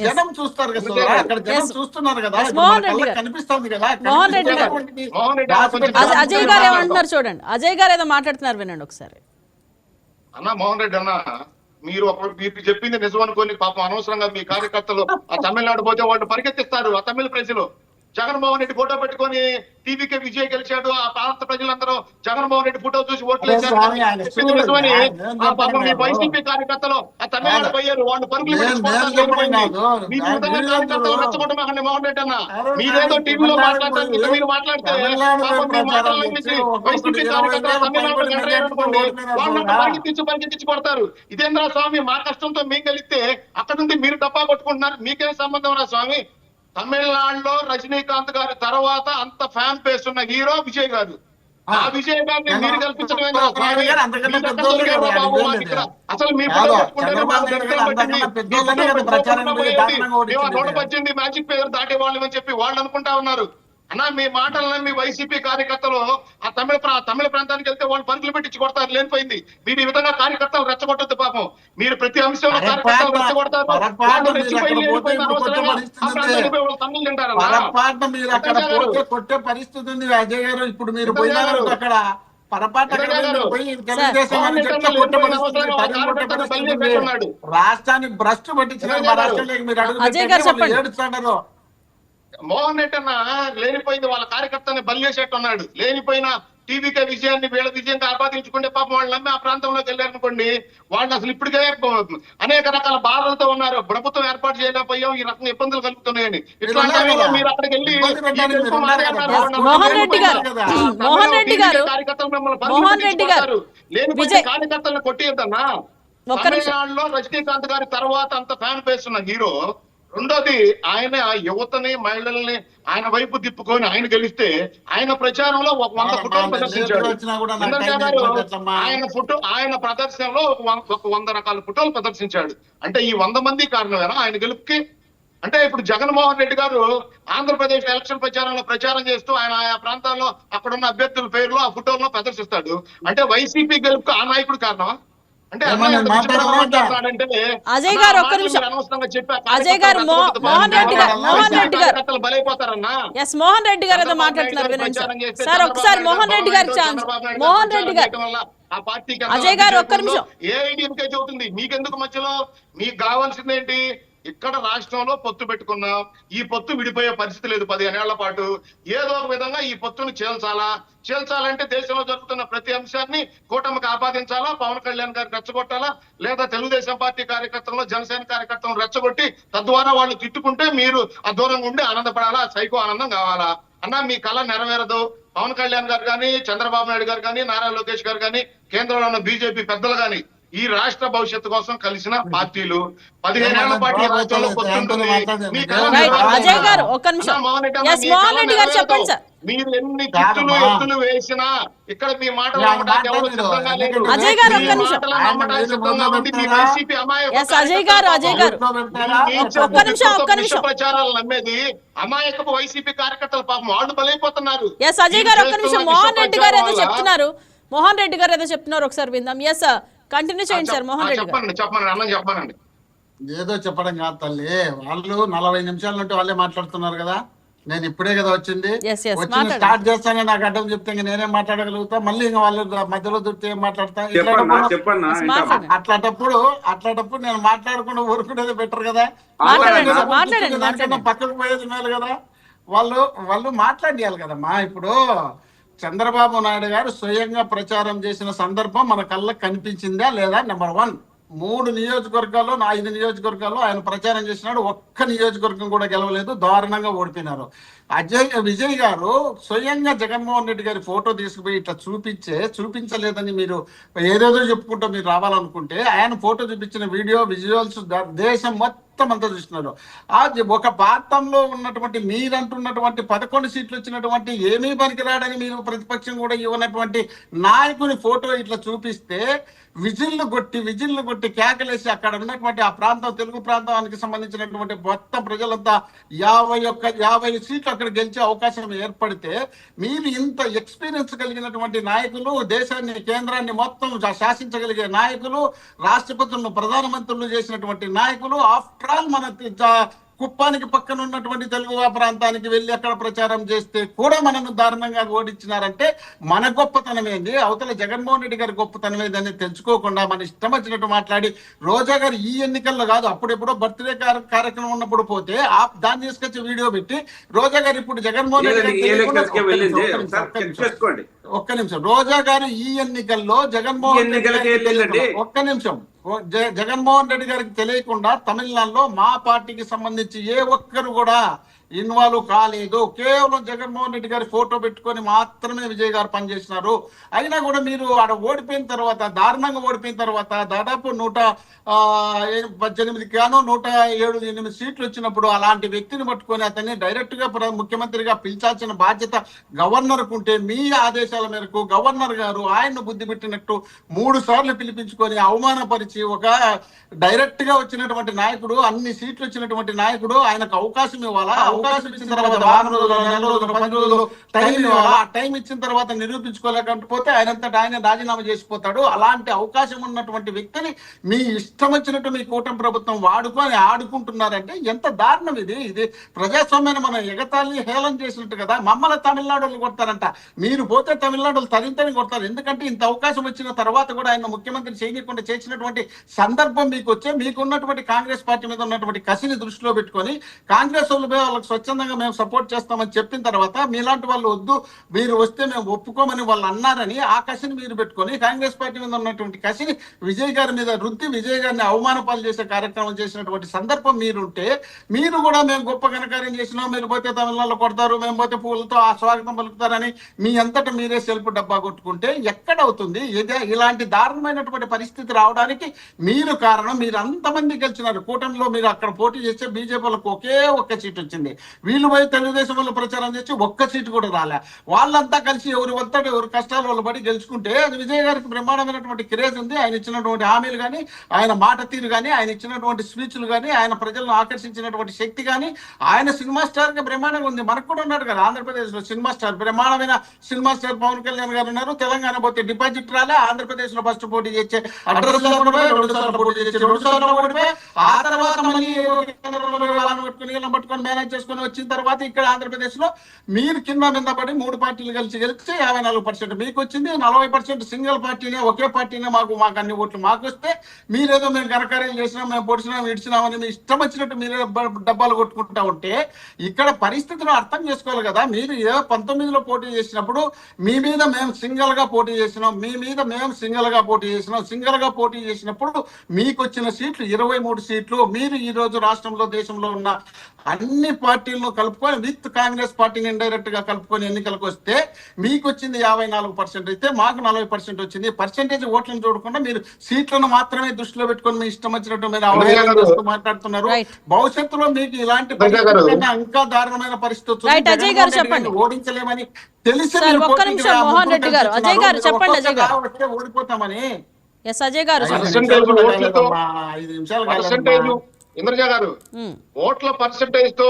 జనం చూస్తారు కదా, అక్కడ జనం చూస్తున్నారు కదా, కనిపిస్తుంది కదా. అజయ్ గారు ఏమంటున్నారు చూడండి, అజయ్ గారు ఏదో మాట్లాడుతున్నారు వినండి ఒకసారి. అన్న మోహన్ రెడ్డి అన్న, మీరు చెప్పింది నిజం అనుకోని పాపం అనవసరంగా మీ కార్యకర్తలు ఆ తమిళనాడు పోతే వాళ్ళు పరిగెత్తిస్తారు. ఆ తమిళ ప్రజలు జగన్మోహన్ రెడ్డి ఫోటో పెట్టుకొని టీవీకే విజయ్ గెలిచాడు, ఆ ప్రాంత ప్రజలందరూ జగన్మోహన్ రెడ్డి ఫోటో చూసి ఓట్లేశారు ఆ పాపం మీ వైసీపీ కార్యకర్తలు ఆ తమిళనాడు పోయారు, వాళ్ళు పరుగులు కార్యకర్తలు రెచ్చగొట్టమాకండి మోహన్ రెడ్డి అన్న. మీరేదో టీవీలో మాట్లాడతారు, మీరు మాట్లాడితే వైసీపీ కార్యకర్తలు తమిళనాడు అనుకోండి, వాళ్ళంతా పరిగెత్తించి కొడతారు. ఇదేంద్రా స్వామి, మా కష్టంతో మీకు గెలిస్తే అక్కడ నుండి మీరు డబ్బా కొట్టుకుంటున్నారు, మీకేం సంబంధం రా స్వామి? తమిళనాడులో రజనీకాంత్ గారి తర్వాత అంత ఫ్యాన్ పేస్ ఉన్న హీరో విజయ్ గారు. ఆ విజయ్ గారిని మీరు కల్పించడం అసలు మీ 118 మ్యాజిక్ పేరు దాటే వాళ్ళు అని చెప్పి వాళ్ళు అనుకుంటా ఉన్నారు. అన్నా మీ మాటలను మీ వైసీపీ కార్యకర్తలు ఆ తమిళ ప్రాంతానికి వెళ్తే వాళ్ళు పరుగులు పెట్టించి కొడతారు, లేనిపోయింది. మీరు ఈ విధంగా కార్యకర్తలు రెచ్చగొట్టద్దు పాపం. మీరు ప్రతి అంశంలో కార్యకర్తలు రెచ్చగొడతారు. కొట్టే పరిస్థితి ఉంది అజయ్ గారు. ఇప్పుడు మీరు పోయినారు అక్కడ రాష్ట్రాన్ని భ్రష్టు పట్టించినారు. మా రాష్ట్రంలోకి మీరు అడుగు ఏడుస్తున్నారు. మోహన్ రెడ్డి అన్న లేనిపోయింది వాళ్ళ కార్యకర్తని బలి చేసేట్టు ఉన్నాడు. లేనిపోయిన టీవీకే విజయాన్ని వీళ్ళ విజయంగా ఆపాదించుకుంటే పాపం వాళ్ళు నమ్మి ఆ ప్రాంతంలోకి వెళ్ళారనుకోండి, వాళ్ళు అసలు ఇప్పటికే అనేక రకాల బాధలతో ఉన్నారు. ప్రభుత్వం ఏర్పాటు చేయలేకపోయాం, ఈ రకంగా ఇబ్బందులు కలుగుతున్నాయని. ఇట్లా మీరు అక్కడికి వెళ్ళి లేనిపోయిన కార్యకర్తలను కొట్టియద్దన్నా. తమిళనాడులో రజనీకాంత్ గారి తర్వాత అంత ఫ్యాన్ పేస్ ఉన్న హీరో. రెండోది, ఆయన యువతని మహిళల్ని ఆయన వైపు తిప్పుకొని ఆయన గెలిస్తే ఆయన ప్రచారంలో 100 ఫోటోలు ప్రదర్శించాడు. ఆయన ప్రదర్శనలో 100 రకాల ఫోటోలు ప్రదర్శించాడు. అంటే ఈ 100 మంది కారణమేనా ఆయన గెలుపుకి? అంటే ఇప్పుడు జగన్మోహన్ రెడ్డి గారు ఆంధ్రప్రదేశ్ ఎలక్షన్ ప్రచారంలో ప్రచారం చేస్తూ ఆయన ఆయా ప్రాంతాల్లో అక్కడున్న అభ్యర్థుల పేర్లు ఆ ఫోటోల్లో ప్రదర్శిస్తాడు. అంటే వైసీపీ గెలుపుకి ఆ నాయకుడు కారణమా? అజయ్ గారు ఒక్క నిమిషం. అజయ్ గారు మోహన్ రెడ్డి గారు మోహన్ రెడ్డి గారు ఏదో మాట్లాడుతున్నారు వినండి సార్. ఒకసారి మోహన్ రెడ్డి గారి ఛాన్స్. మోహన్ రెడ్డి గారు, అజయ్ గారు ఒక్క నిమిషం. ఏఐడిఎంకే చెబుతుంది, మీకెందుకు మధ్యలో? మీకు కావాల్సింది ఏంటి? ఇక్కడ రాష్ట్రంలో పొత్తు పెట్టుకున్నాం, ఈ పొత్తు విడిపోయే పరిస్థితి లేదు 15 ఏళ్ల పాటు. ఏదో ఒక విధంగా ఈ పొత్తును చేల్చాలంటే దేశంలో జరుగుతున్న ప్రతి అంశాన్ని కూటమికి ఆపాదించాలా, పవన్ కళ్యాణ్ గారికి రెచ్చగొట్టాలా, లేదా తెలుగుదేశం పార్టీ కార్యకర్తలను జనసేన కార్యకర్తలను రెచ్చగొట్టి తద్వారా వాళ్ళు తిట్టుకుంటే మీరు ఆ దూరంగా ఉండి ఆనందపడాలా, సైకో ఆనందం కావాలా? అన్నా మీ కళ నెరవేరదు. పవన్ కళ్యాణ్ గారు కానీ, చంద్రబాబు నాయుడు గారు కానీ, నారా లోకేష్ గారు కానీ, కేంద్రంలో ఉన్న బీజేపీ పెద్దలు కానీ ఈ రాష్ట్ర భవిష్యత్తు కోసం కలిసిన పార్టీలు 15 ఏళ్ల పాటు రాష్ట్రంలో అజయ్ గారు ఒక్క నిమిషం. మోహన్ రెడ్డి గారు చెప్పండి సార్. మీరు ఎన్ని చిట్టులు ఎత్తులు వేసినా ఇక్కడ మీ మాటలు నమ్మడానికి ఎవరు సిద్ధంగా లేరు. అజయ్ గారు, ఒక్క మీ నిమిషం. మాటలు నమ్మడానికి సిద్ధంగా ఉంది మీ వైసీపీ అమాయక ఎస్ అజయ్ గారు, అజయ్ గారు ఒక్క నిమిషం. ప్రచారాలు నమ్మేది అమాయకపు వైసీపీ కార్యకర్తలు పాపం వాళ్ళు బలైపోతున్నారు. ఎస్ అజయ్ గారు ఒక్క నిమిషం. మోహన్ రెడ్డి గారు ఏదో చెప్తున్నారు, ఒకసారి విందాం. ఎస్ కంటిన్యూ చేయండి సార్. మోహన్ రెడ్డి గారు చెప్పండి అన్న చెప్పానండి. ఏదో చెప్పడం కాదు తల్లి, వాళ్ళు 40 నిమిషాల నుండి వాళ్ళే మాట్లాడుతున్నారు కదా. నేను ఇప్పుడే కదా వచ్చింది, వచ్చి స్టార్ట్ చేస్తానే నాకు అడ్డం చెప్తే ఇంకా నేనేం మాట్లాడగలుగుతా? మళ్ళీ ఇంకా వాళ్ళు మధ్యలో దొరికితే ఏం మాట్లాడతా? అట్లాంటప్పుడు నేను మాట్లాడకుండా ఊరుకునేది బెటర్ కదా. దానికన్నా పక్కకు పోయేది మేలు కదా. వాళ్ళు మాట్లాడేయాలి కదమ్మా. ఇప్పుడు చంద్రబాబు నాయుడు గారు స్వయంగా ప్రచారం చేసిన సందర్భం మన కళ్ళకు కనిపించిందా లేదా? నెంబర్ 1. 3 నియోజకవర్గాల్లో 5 నియోజకవర్గాల్లో ఆయన ప్రచారం చేసినాడు. ఒక్క నియోజకవర్గం కూడా గెలవలేదు, దారుణంగా ఓడిపోయినారు. విజయ్ గారు స్వయంగా జగన్మోహన్ రెడ్డి గారి ఫోటో తీసుకుపోయి ఇట్లా చూపించలేదని మీరు ఏదేదో చెప్పుకుంటూ మీరు రావాలనుకుంటే, ఆయన ఫోటో చూపించిన వీడియో విజువల్స్ దేశం మొత్తం అంతా చూస్తున్నారు. ఒక ప్రాంతంలో ఉన్నటువంటి మీరంటున్నటువంటి 11 సీట్లు వచ్చినటువంటి ఏమీ పనికిరాడని మీరు ప్రతిపక్షం కూడా ఇవ్వనటువంటి నాయకుని ఫోటో ఇట్లా చూపిస్తే విజిల్లు కొట్టి కేకలేసి అక్కడ ఉన్నటువంటి ఆ ప్రాంతం, తెలుగు ప్రాంతానికి సంబంధించినటువంటి మొత్తం ప్రజలంతా 50 సీట్లు అక్కడ గెలిచే అవకాశం ఏర్పడితే, మీరు ఇంత ఎక్స్పీరియన్స్ కలిగినటువంటి నాయకులు, దేశాన్ని కేంద్రాన్ని మొత్తం శాసించగలిగే నాయకులు, రాష్ట్రపతులను ప్రధానమంత్రులు చేసినటువంటి నాయకులు, ఆఫ్టర్ ఆల్ మన కుప్పానికి పక్కన ఉన్నటువంటి తెలుగు ప్రాంతానికి వెళ్ళి అక్కడ ప్రచారం చేస్తే కూడా మనను దారుణంగా ఓడించినారంటే మన గొప్పతనం ఏంది, అవతల జగన్మోహన్ రెడ్డి గారి గొప్పతనం ఏదని తెలుసుకోకుండా మన ఇష్టం వచ్చినట్టు మాట్లాడి, రోజా గారు ఈ ఎన్నికల్లో కాదు అప్పుడెప్పుడో బర్త్డే కార్యక్రమం ఉన్నప్పుడు పోతే దాన్ని తీసుకొచ్చి వీడియో పెట్టి, రోజా గారు ఇప్పుడు జగన్మోహన్ రెడ్డి గారు ఒక్క నిమిషం, రోజా గారు ఈ ఎన్నికల్లో జగన్మోహన్ రెడ్డి ఒక్క నిమిషం జగన్మోహన్ రెడ్డి గారికి తెలియకుండా తమిళనాడులో మా పార్టీకి సంబంధించి ఏ ఒక్కరు కూడా ఇన్వాల్వ్ కాలేదు. కేవలం జగన్మోహన్ రెడ్డి గారి ఫోటో పెట్టుకొని మాత్రమే విజయ్ గారు పనిచేసినారు. అయినా కూడా మీరు ఆడ ఓడిపోయిన తర్వాత, దారుణంగా ఓడిపోయిన తర్వాత, దాదాపు 118 గాను 107-8 సీట్లు వచ్చినప్పుడు అలాంటి వ్యక్తిని పట్టుకొని అతన్ని డైరెక్ట్ గా ముఖ్యమంత్రిగా పిలిచాల్సిన బాధ్యత గవర్నర్ కుంటే, మీ ఆదేశాల మేరకు గవర్నర్ గారు ఆయన్ను బుద్ధి పెట్టినట్టు 3 సార్లు పిలిపించుకొని అవమానపరిచి, ఒక డైరెక్ట్ గా వచ్చినటువంటి నాయకుడు, అన్ని సీట్లు వచ్చినటువంటి నాయకుడు, ఆయనకు అవకాశం ఇవ్వాలా? అవకాశం ఇచ్చిన తర్వాత 4 రోజులు 4 రోజులు 10 రోజులు టైం ఇవ్వాలా? టైం ఇచ్చిన తర్వాత నిరూపించుకోలేకపోతే ఆయనంతటా ఆయన రాజీనామా చేసిపోతాడు. అలాంటి అవకాశం ఉన్నటువంటి వ్యక్తిని మీ ఇష్టం వచ్చినట్టు మీ కూటమి ప్రభుత్వం వాడుకొని ఆడుకుంటున్నారంటే ఎంత దారుణం ఇది. ఇది ప్రజాస్వామ్యాన్ని మనం ఎగతాళి హేళన చేసినట్టు కదా. మమ్మల్ని తమిళనాడు కొడతారంట, మీరు పోతే తమిళనాడు తరింతని కొడతారు. ఎందుకంటే ఇంత అవకాశం వచ్చిన తర్వాత కూడా ఆయన ముఖ్యమంత్రి చేయకుండా చేసినటువంటి సందర్భం మీకు వచ్చే, మీకున్నటువంటి కాంగ్రెస్ పార్టీ మీద ఉన్నటువంటి కసిని దృష్టిలో పెట్టుకొని కాంగ్రెస్ వాళ్ళకి స్వచ్ఛందంగా మేము సపోర్ట్ చేస్తామని చెప్పిన తర్వాత, మీలాంటి వాళ్ళు వద్దు, మీరు వస్తే మేము ఒప్పుకోమని వాళ్ళు అన్నారని ఆ కసిని మీరు పెట్టుకొని కాంగ్రెస్ పార్టీ మీద ఉన్నటువంటి కసిని విజయ్ గారి మీద రుద్ది విజయ్ గారిని అవమానపాలు చేసే కార్యక్రమం చేసినటువంటి సందర్భం మీరుంటే, మీరు కూడా మేము గొప్ప ఘనకార్యం చేసినాం, మీరు పోతే తమిళనాడులో కొడతారు, మేము పోతే పూలతో ఆ స్వాగతం పలుకుతారని మీ అంతటా మీరే సెల్ఫ్ డబ్బా కొట్టుకుంటే ఎక్కడవుతుంది? ఇలాంటి దారుణమైనటువంటి పరిస్థితి రావడానికి మీరు కారణం. మీరు అంతమంది గెలిచినారు కూటమిలో, మీరు అక్కడ పోటీ చేస్తే బీజేపీ వాళ్ళకు ఒకే ఒక్క సీట్ వచ్చింది. వీళ్ళు పోయి తెలుగుదేశం వాళ్ళు ప్రచారం చేసి ఒక్క సీటు కూడా రాలే. వాళ్ళంతా కలిసి ఎవరి ఒత్తిడి ఎవరి కష్టాలు వాళ్ళు పడి గెలుచుకుంటే అది విజయ్ గారికి బ్రహ్మాండమైనటువంటి క్రేజ్ ఉంది. ఆయన ఇచ్చినటువంటి హామీలు కానీ, ఆయన మాట తీరు కానీ, ఆయన ఇచ్చినటువంటి స్పీచ్లు కానీ, ఆయన ప్రజలను ఆకర్షించినటువంటి శక్తి కానీ, ఆయన సినిమా స్టార్ గా బ్రహ్మాండంగా ఉంది. మనకు కూడా ఉన్నాడు కదా ఆంధ్రప్రదేశ్ లో సినిమా స్టార్, బ్రహ్మాండమైన సినిమా స్టార్ పవన్ కళ్యాణ్ గారు ఉన్నారు. తెలంగాణ పోతే డిపాజిట్ రాలే, ఆంధ్రప్రదేశ్ లో ఫస్ట్ పోటీ చేసే అడ్రస్ 2 సార్లు పోటీ చేసే 2 సార్లు ఓడిపోయి, ఆ తర్వాత మళ్ళీ పట్టుకొని మేనేజ్ చేసుకుని వచ్చిన తర్వాత ఇక్కడ ఆంధ్రప్రదేశ్ లో మీరు కింద మీద పడి 3 పార్టీలు కలిసి గెలిచి 54% మీకు వచ్చింది. 40% సింగిల్ పార్టీనే, ఒకే పార్టీనే మాకు అన్ని ఓట్లు మాకు వస్తే, మీరేదో మేము ఘనకార్యం చేసినాం, మేము పొడిచినాం ఇడిచినామని మీ ఇష్టం వచ్చినట్టు మీరే డబ్బాలు కొట్టుకుంటా ఉంటే ఇక్కడ పరిస్థితిని అర్థం చేసుకోవాలి కదా. మీరు 19లో పోటీ చేసినప్పుడు మీ మీద మేము సింగిల్ గా పోటీ చేసినాం, మీ మీద మేము సింగిల్ గా పోటీ చేసినాం. సింగిల్ గా పోటీ చేసినప్పుడు మీకు వచ్చిన సీట్లు 23 సీట్లు. మీరు ఈ రోజు రాష్ట్రంలో, దేశంలో ఉన్న అన్ని పార్టీలను కలుపుకొని విత్ కాంగ్రెస్ పార్టీని ఇండైరెక్ట్ గా కలుపుకొని ఎన్నికలకు వస్తే మీకు వచ్చింది 54% అయితే మాకు 40% వచ్చింది. పర్సెంటేజ్ ఓట్లను చూడకుండా మీరు సీట్లను మాత్రమే దృష్టిలో పెట్టుకొని మీ ఇష్టం వచ్చినట్టు మీరు అవహేళన చేస్తూ మాట్లాడుతున్నారు. Right. భవిష్యత్తులో మీకు ఇలాంటి అజయ్ గారు. పరిస్థితి కన్నా ఇంకా దారుణమైన పరిస్థితి Right, వస్తుంది. అజయ్ గారు జగన్మోహన్ రెడ్డి చెప్పండి. గారిని ఓడించలేమని తెలిసి సార్, మీరు ఒక్క పోటీకి నిమిషం రా, మోహన్ ముగ్గురు రెడ్డి గారు. కలిసి అజయ్ గారు ఉన్నారు. చెప్పండి, ఒక్కొక్క అజయ్ గారు. వస్తే ఓడిపోతామని ఎస్ అజయ్ గారు చెప్పండి. పర్సెంటేజ్ ఓట్లతో 5 నిమిషాలు పర్సెంటేజ్ ఇంద్రజ గారు ఉమ్. ఓట్ల పర్సెంటేజ్ తో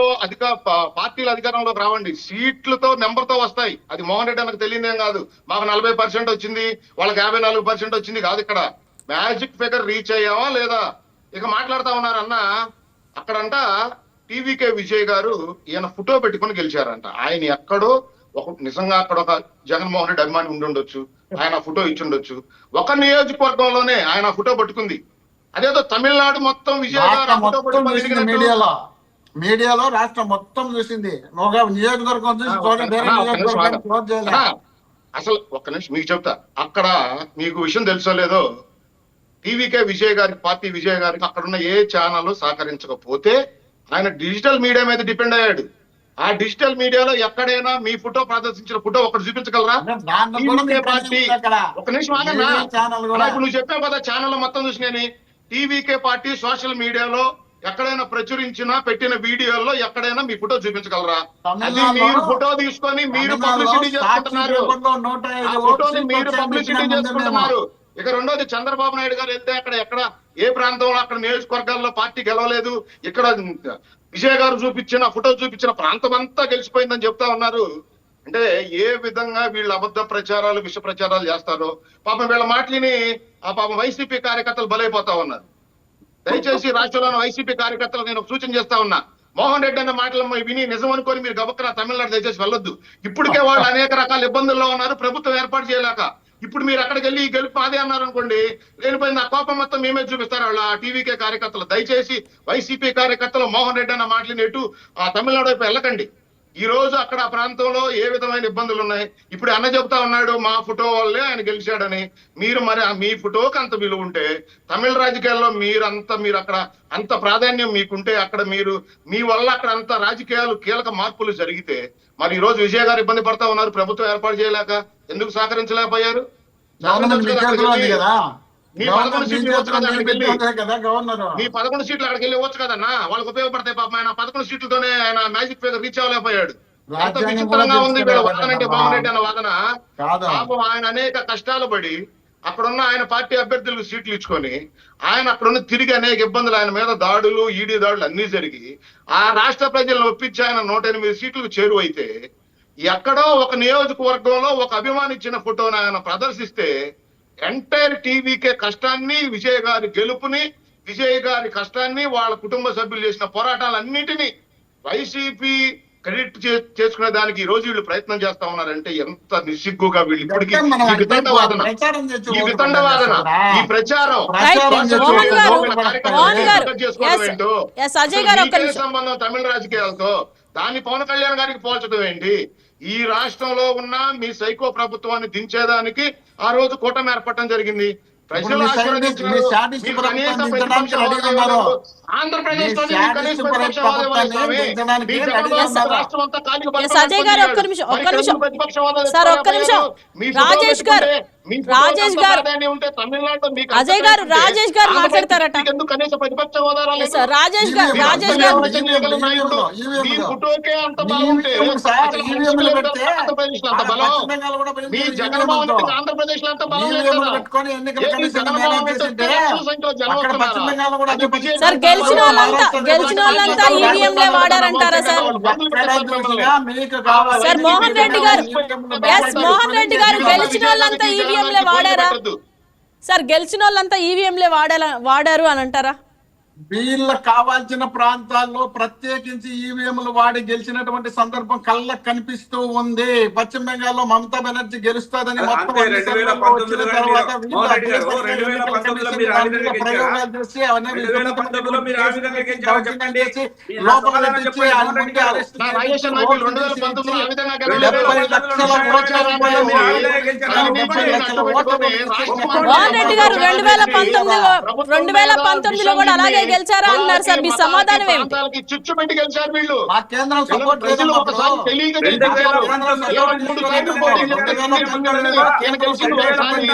పార్టీలు అధికారంలోకి రావండి, సీట్లతో నెంబర్ తో వస్తాయి. అది మోహన్ రెడ్డి అన్నకు తెలియదేం కాదు. మాకు 40% వచ్చింది, వాళ్ళకి 54% వచ్చింది కాదు. ఇక్కడ మ్యాజిక్ ఫిగర్ రీచ్ అయ్యావా లేదా ఇక మాట్లాడుతా ఉన్నారు అన్న. అక్కడంట టీవీకే విజయ్ గారు ఈయన ఫోటో పెట్టుకుని గెలిచారంట. ఆయన ఎక్కడో నిజంగా అక్కడ ఒక జగన్మోహన్ రెడ్డి అభిమాని ఉండుండొచ్చు, ఆయన ఫోటో ఇచ్చుండొచ్చు. ఒక నియోజకవర్గంలోనే ఆయన ఫోటో పట్టుకుంది. అదేదో తమిళనాడు మొత్తం విజయ్ గారు ఫోటో పట్టుకుని మీడియాలో రాష్ట్రం మొత్తం చూసింది. ఒక నియోజకవర్గం చూసి వేరే నియోజకవర్గాన్ని క్లోజ్ చేయలేదు. అసలు ఒక్క నిమిషం మీకు చెప్తా. అక్కడ మీకు విషయం తెలుసో లేదో, టీవీకే విజయ్ గారికి, పార్టీ విజయ్ గారికి అక్కడున్న ఏ ఛానల్ సహకరించకపోతే ఆయన డిజిటల్ మీడియా మీద డిపెండ్ అయ్యాడు. ఆ డిజిటల్ మీడియాలో ఎక్కడైనా మీ ఫోటో ప్రదర్శించిన ఫోటో ఒకటి చూపించగలరా? టీవీకే పార్టీ ఒక నిమిషం ఆగన్నా. ఇప్పుడు నువ్వు చెప్పావు కదా ఛానల్ మొత్తం చూసి నేను టీవీకే పార్టీ సోషల్ మీడియాలో ఎక్కడైనా ప్రచురించిన పెట్టిన వీడియోల్లో ఎక్కడైనా మీ ఫోటో చూపించగలరా? అది మీరు ఫోటో తీసుకొని మీరు పబ్లిసిటీ చేసుకుంటున్నారు. ఆ ఫోటోని మీరు పబ్లిసిటీ చేసుకుంటున్నారు. ఇక రెండోది, చంద్రబాబు నాయుడు గారు వెళ్తే ఎక్కడ ఏ ప్రాంతంలో అక్కడ నియోజకవర్గాల్లో పార్టీ గెలవలేదు, ఇక్కడ విజయ్ గారు చూపించిన ఫోటో చూపించిన ప్రాంతం అంతా గెలిచిపోయిందని చెప్తా ఉన్నారు. అంటే ఏ విధంగా వీళ్ళు అబద్ధ ప్రచారాలు, విష ప్రచారాలు చేస్తారో పాపం వీళ్ళ మాటలిని ఆ పాపం వైసీపీ కార్యకర్తలు బలైపోతా ఉన్నారు. దయచేసి రాష్ట్రంలోని వైసీపీ కార్యకర్తలు నేను ఒక సూచన చేస్తా ఉన్నా. మోహన్ రెడ్డి అన్న మాటలు విని నిజం అనుకొని మీరు గబక్కన తమిళనాడు దయచేసి వెళ్ళొద్దు. ఇప్పటికే వాళ్ళు అనేక రకాల ఇబ్బందుల్లో ఉన్నారు, ప్రభుత్వం ఏర్పాటు చేయలేక. ఇప్పుడు మీరు అక్కడికి వెళ్ళి ఈ గెలుపు అదే అన్నారు అనుకోండి, లేనిపోయింది ఆ కోపం మొత్తం మేమే చూపిస్తారు వాళ్ళ టీవీకే కార్యకర్తలు. దయచేసి వైసీపీ కార్యకర్తలు మోహన్ రెడ్డి అన్న మాటలు ఎటు ఆ తమిళనాడు వైపు వెళ్ళకండి. ఈ రోజు అక్కడ ఆ ప్రాంతంలో ఏ విధమైన ఇబ్బందులు ఉన్నాయి. ఇప్పుడు అన్న చెబుతా ఉన్నాడు మా ఫోటో వల్లే ఆయన గెలిచాడని. మీరు మరి మీ ఫోటోకి అంత విలువ ఉంటే తమిళ రాజకీయాల్లో మీరు అక్కడ అంత ప్రాధాన్యం మీకుంటే, అక్కడ మీరు మీ వల్ల అక్కడ అంత రాజకీయాలు కీలక మార్పులు జరిగితే, మరి ఈ రోజు విజయ్ గారు ఇబ్బంది పడతా ఉన్నారు. ప్రభుత్వం ఏర్పాటు చేయలేక ఎందుకు సహకరించలేకపోయారు? మీ 11 సీట్లు వచ్చు కదా అక్కడికి వెళ్ళి, మీ 11 సీట్లు అక్కడికి వెళ్ళి వచ్చు కదన్నా, వాళ్ళకి ఉపయోగపడతాయి. పాపం ఆయన 11 సీట్లతోనే ఆయన మ్యాజిక్ ఫిగర్ రీచ్ అవ్వలేకపోయాడు. ఎంత విచిత్రంగా ఉంది వీళ్ళ వాదన అంటే, మోహన్ రెడ్డి అన్న వాదన. పాపం ఆయన అనేక కష్టాలు పడి అక్కడున్న ఆయన పార్టీ అభ్యర్థులకు సీట్లు ఇచ్చుకొని ఆయన అక్కడున్న తిరిగి అనేక ఇబ్బందులు, ఆయన మీద దాడులు, ఈడీ దాడులు అన్ని జరిగి ఆ రాష్ట్ర ప్రజలను ఒప్పించి ఆయన 108 సీట్లకు చేరువైతే, ఎక్కడో ఒక నియోజకవర్గంలో ఒక అభిమానించిన ఫోటోను ఆయన ప్రదర్శిస్తే ఎంటైర్ టీవీకే కష్టాన్ని, విజయ్ గారి గెలుపుని, విజయ్ గారి కష్టాన్ని, వాళ్ళ కుటుంబ సభ్యులు చేసిన పోరాటాలన్నింటినీ వైసీపీ క్రెడిట్ చేసుకునే దానికి ఈ రోజు వీళ్ళు ప్రయత్నం చేస్తా ఉన్నారంటే ఎంత నిస్సిగ్గుగా వీళ్ళు ఇప్పటికీ ఈ వితండవాదన, ఈ ప్రచారం సంబంధం తమిళ రాజకీయాలతో దాన్ని పవన్ కళ్యాణ్ గారికి పోల్చడం ఏంటి? ఈ రాష్ట్రంలో ఉన్న మీ సైకో ప్రభుత్వాన్ని దించేదానికి ఆ రోజు కూటమి ఏర్పడటం జరిగింది. ప్రజలు ఆశీర్వదించినారు. ఆంధ్రప్రదేశ్ లో రాజేష్ గారు అజయ్ గారు రాజేష్ గారు మాట్లాడతారట. కనీస ప్రతిపక్ష హోదా రాజేష్ గారు మీ ఫోటోకే అంత బలం ఉంటే ఆంధ్రప్రదేశ్ లో అంత బలం, మీ జగన్మోహన్ రెడ్డికి ఆంధ్రప్రదేశ్ లో అంత బలం లేదు కదా. సార్ గెలిచిన వాళ్ళంతా ఈవీఎంలే వాడారంటారా సార్? సార్ మోహన్ రెడ్డి గారు గెలిచిన వాళ్ళంతా ఈవీఎంలే వాడారా? సార్ గెలిచిన వాళ్ళంతా ఈవీఎంలే వాడారు అని అంటారా? వీళ్ళకి కావాల్సిన ప్రాంతాల్లో ప్రత్యేకించి ఈవీఎంలు వాడి గెలిచినటువంటి సందర్భం కళ్ళకు కనిపిస్తూ ఉంది. పశ్చిమ బెంగాల్లో మమతా బెనర్జీ గెలుస్తాదని మొత్తం మోహన్ రెడ్డి గారు 2019లో కూడా అలాగే గెలిచారా అన్నారు సార్, మీ సమాధానం ఏమిటి? ప్రాంతాలకి చిచ్చు పెట్టి గెలిచారు వీళ్ళు. మా కేంద్రం సపోర్ట్ ప్రజలు ఒకసారి తెలియక గెలిచారు. 3 సార్లు పోటీ చేశారు. ఈయన గెలిచింది ఒకసారి.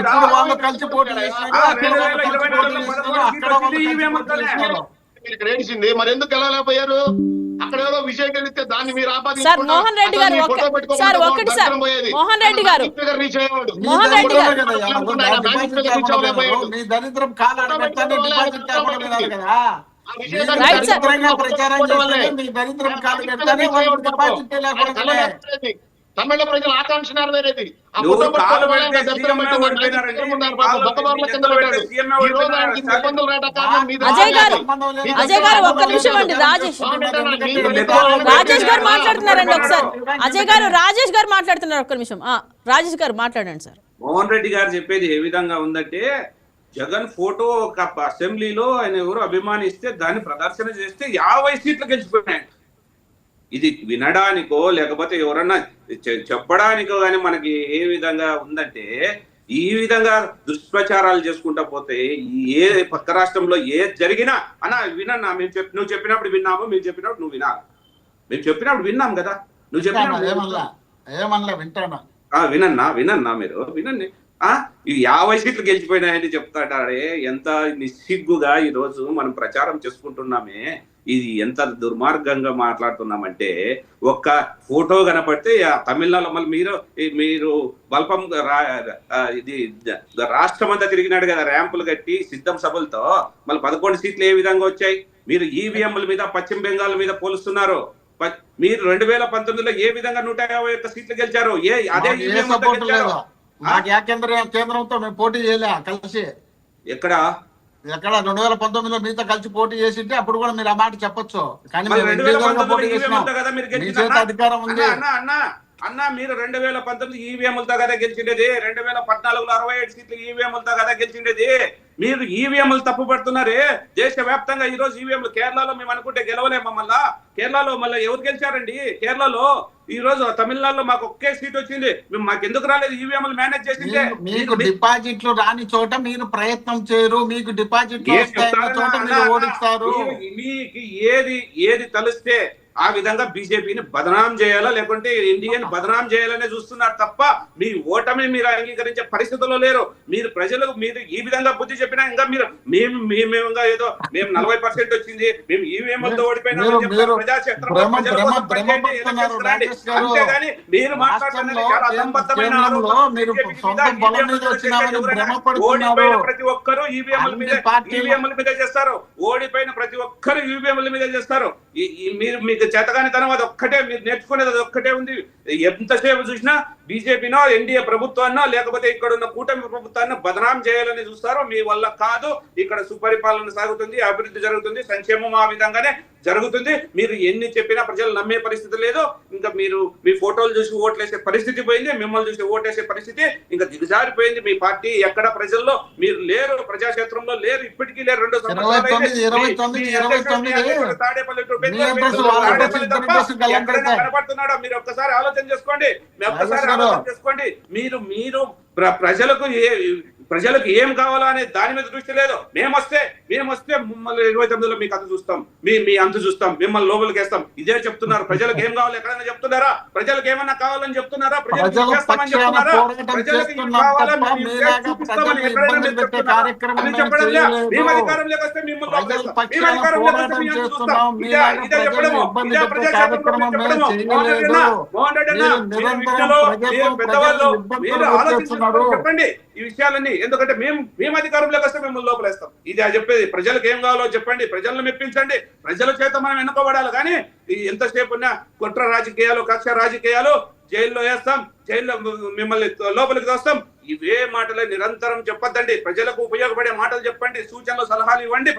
ఇప్పుడు వాళ్ళు కలిసి పోటీ చేసినారు, అక్కడ వాళ్ళు కలిసి పోటీ చేసినారు, అక్కడ వాళ్ళు కలిసి పోటీ చేసినారు. మీరు ఇక్కడ ఏడిసింది మరి ఎందుకు గెలవలేకపోయారు? అక్కడ ఏదో విజయం గెలిస్తే దాన్ని మీరు సార్ మోహన్ రెడ్డి గారు సార్ ఒక్కటి సార్ మోహన్ రెడ్డి గారు మోహన్ రెడ్డి గారు మీ దరిద్రం కాలాడు పెట్టండి, డిపాజిట్ కాకుండా వినాలి కదా. Right sir. దరిద్రంగా ప్రచారం చేస్తే మీ దరిద్రం కాలు పెడితేనే వాళ్ళకి డిపాజిట్ లేకుండా. తమిళ ప్రజల ఆకాంక్ష నెరవేరేది. ఆ నువ్వు ఫోటో కాలు పట్టుకోవాలి, పెడితే దరిద్రం సీఎం పెట్టి ఓడిపోయినారండి. దరిద్రం ఉన్నారు పాపం. బొక్కబారుల కింద పెట్టాడు. ఈ రోజు ఆయనకి ఇబ్బందులు రావడం కారణం మీ అజయ్ గారు ఒక్క నిమిషం అండి. రాజేష్ గారు మాట్లాడుతున్నారండి ఒకసారి. అజయ్ గారు రాజేష్ గారు మాట్లాడుతున్నారు, ఒక్క నిమిషం. రాజేష్ గారు మాట్లాడండి సార్. మోహన్ రెడ్డి గారు చెప్పేది ఏ విధంగా ఉందంటే, జగన్ ఫోటో ఒక అసెంబ్లీలో ఆయన ఎవరు అభిమానిస్తే దాన్ని ప్రదర్శన చేస్తే 50 సీట్లు గెలిచిపోయినాయి. ఇది వినడానికో లేకపోతే ఎవరన్నా చెప్పడానికో కానీ మనకి ఏ విధంగా ఉందంటే, ఈ విధంగా దుష్ప్రచారాలు చేసుకుంటా పోతే ఏ పక్క రాష్ట్రంలో ఏది జరిగినా అన్నా వినన్నా, నువ్వు చెప్పినప్పుడు విన్నాము, మేము చెప్పినప్పుడు నువ్వు వినాలి. మేము చెప్పినప్పుడు విన్నాం కదా, నువ్వు చెప్పినప్పుడు ఏమన్నా వింటానా? వినన్నా మీరు వినండి. ఈ 50 సీట్లు గెలిచిపోయినాయని చెప్తాడే, ఎంత నిస్సిగ్గుగా ఈ రోజు మనం ప్రచారం చేసుకుంటున్నామే. ఇది ఎంత దుర్మార్గంగా మాట్లాడుతున్నామంటే, ఒక్క ఫోటో కనపడితే తమిళనాడులో మళ్ళీ మీరు బల్పం ఇది రాష్ట్రం అంతా తిరిగినాడు కదా ర్యాంపులు కట్టి సిద్ధం సభలతో. మళ్ళీ 11 సీట్లు ఏ విధంగా వచ్చాయి? మీరు ఈవీఎంల మీద పశ్చిమ బెంగాల్ మీద పోలుస్తున్నారు. మీరు 2019లో ఏ విధంగా 151 సీట్లు గెలిచారు? అదే ఈవీఎం కేంద్రంతో మేము పోటీ చేయలే కలిసి. ఎక్కడ 2019లో మీతో కలిసి పోటీ చేసింటే అప్పుడు కూడా మీరు ఆ మాట చెప్పొచ్చు. కానీ అధికారం ఉంది అన్న. మీరు 2019 ఈవీఎంలతో కదా గెలిచిండేది. 2014లో 67 సీట్లు ఈవీఎంలతో కదా గెలిచిండేది. మీరు ఈవీఎంలు తప్పు పడుతున్నారే. దేశవ్యాప్తంగా ఈ రోజు ఈవీఎంలు కేరళలో మేము అనుకుంటే గెలవలే. మమ్మల్ని కేరళలో మళ్ళీ ఎవరు గెలిచారండి? కేరళలో ఈ రోజు తమిళనాడులో మాకు ఒకే సీట్ వచ్చింది. మేము మాకు ఎందుకు రాలేదు? ఈవీఎంలు మేనేజ్ చేసిందే. మీకు డిపాజిట్లు రాని చోట మీరు ప్రయత్నం చేయరు, మీకు డిపాజిట్లు చోట మీరు ఓడిస్తారు. మీకు ఏది తలిస్తే ఆ విధంగా బీజేపీని బదనాం చేయాలా, లేకుంటే ఇండియన్ బదనాం చేయాలనే చూస్తున్నారు తప్ప మీ ఓటమి మీరు అంగీకరించే పరిస్థితుల్లో లేరు. మీరు ప్రజలకు మీరు ఈ విధంగా బుద్ధి చెప్పినా ఇంకా మీరు మేము ఏదో మేము 40% వచ్చింది, మేము ఈవీఎంలతో ఓడిపోయినా అంతేగాని మీరు మాట్లాడుతున్నది చాలా అసంబద్ధమైన ఓడిపోయిన ప్రతి ఒక్కరూ ఈవీఎంల మీద చేస్తారు. ఓడిపోయిన ప్రతి ఒక్కరు ఈవీఎంల మీద చేస్తారు. మీరు మీకు చేతగానితనం అది ఒక్కటే, మీరు నేర్చుకునేది అది ఒక్కటే ఉంది. ఎంతసేపు చూసినా బీజేపీనో ఎన్డీఏ ప్రభుత్వాన్నో లేకపోతే ఇక్కడ ఉన్న కూటమి ప్రభుత్వాన్ని బదనాం చేయాలని చూస్తారు. మీ వల్ల కాదు. ఇక్కడ సుపరిపాలన సాగుతుంది, అభివృద్ధి జరుగుతుంది, సంక్షేమం ఆ విధంగానే జరుగుతుంది. మీరు ఎన్ని చెప్పినా ప్రజలు నమ్మే పరిస్థితి లేదు. ఇంకా మీరు మీ ఫోటోలు చూసి ఓట్లేసే పరిస్థితి పోయింది, మిమ్మల్ని చూసి ఓటేసే పరిస్థితి ఇంకా దిగజారిపోయింది. మీ పార్టీ ఎక్కడ ప్రజల్లో మీరు లేరు, ప్రజాక్షేత్రంలో లేరు, ఇప్పటికీ లేరు. 2 సంవత్సరాలు కనపడుతున్నాడా? మీరు ఒక్కసారి ఆలోచన చేసుకోండి. మీరు ప్రజలకు ఏం కావాలా అనే దాని మీద దృష్టి లేదు. మేము వస్తే మిమ్మల్ని 29లో మీకు అంత చూస్తాం, మీ అంత చూస్తాం, మిమ్మల్ని లోపలికి వేస్తాం. ఇదే చెప్తున్నారు. ప్రజలకు ఏం కావాలి ఎక్కడైనా చెప్తున్నారా? ప్రజలకు ఏమన్నా కావాలని చెప్తున్నారా? ప్రజలకు చెప్తామని మేము అధికారంలోకి వస్తే మిమ్మల్ని చెప్పండి ఈ విషయాలన్నీ. ఎందుకంటే మేము అధికారంలోకి వస్తే మిమ్మల్ని లోపలేస్తాం. ఇది చెప్పేది. ప్రజలకు ఏం కావాలో చెప్పండి, ప్రజలను మెప్పించండి. ప్రజల చేత మనం ఎన్నుకోబడాలి. కానీ ఎంతసేపు ఉన్నా కుట్ర రాజకీయాలు, కక్ష రాజకీయాలు, జైల్లో వేస్తాం, జైల్లో మిమ్మల్ని లోపలికి వస్తాం, ఇవే మాటలే నిరంతరం చెప్పొద్దండి. ప్రజలకు ఉపయోగపడే మాటలు చెప్పండి, సూచనలు సలహాలు ఇవ్వండి.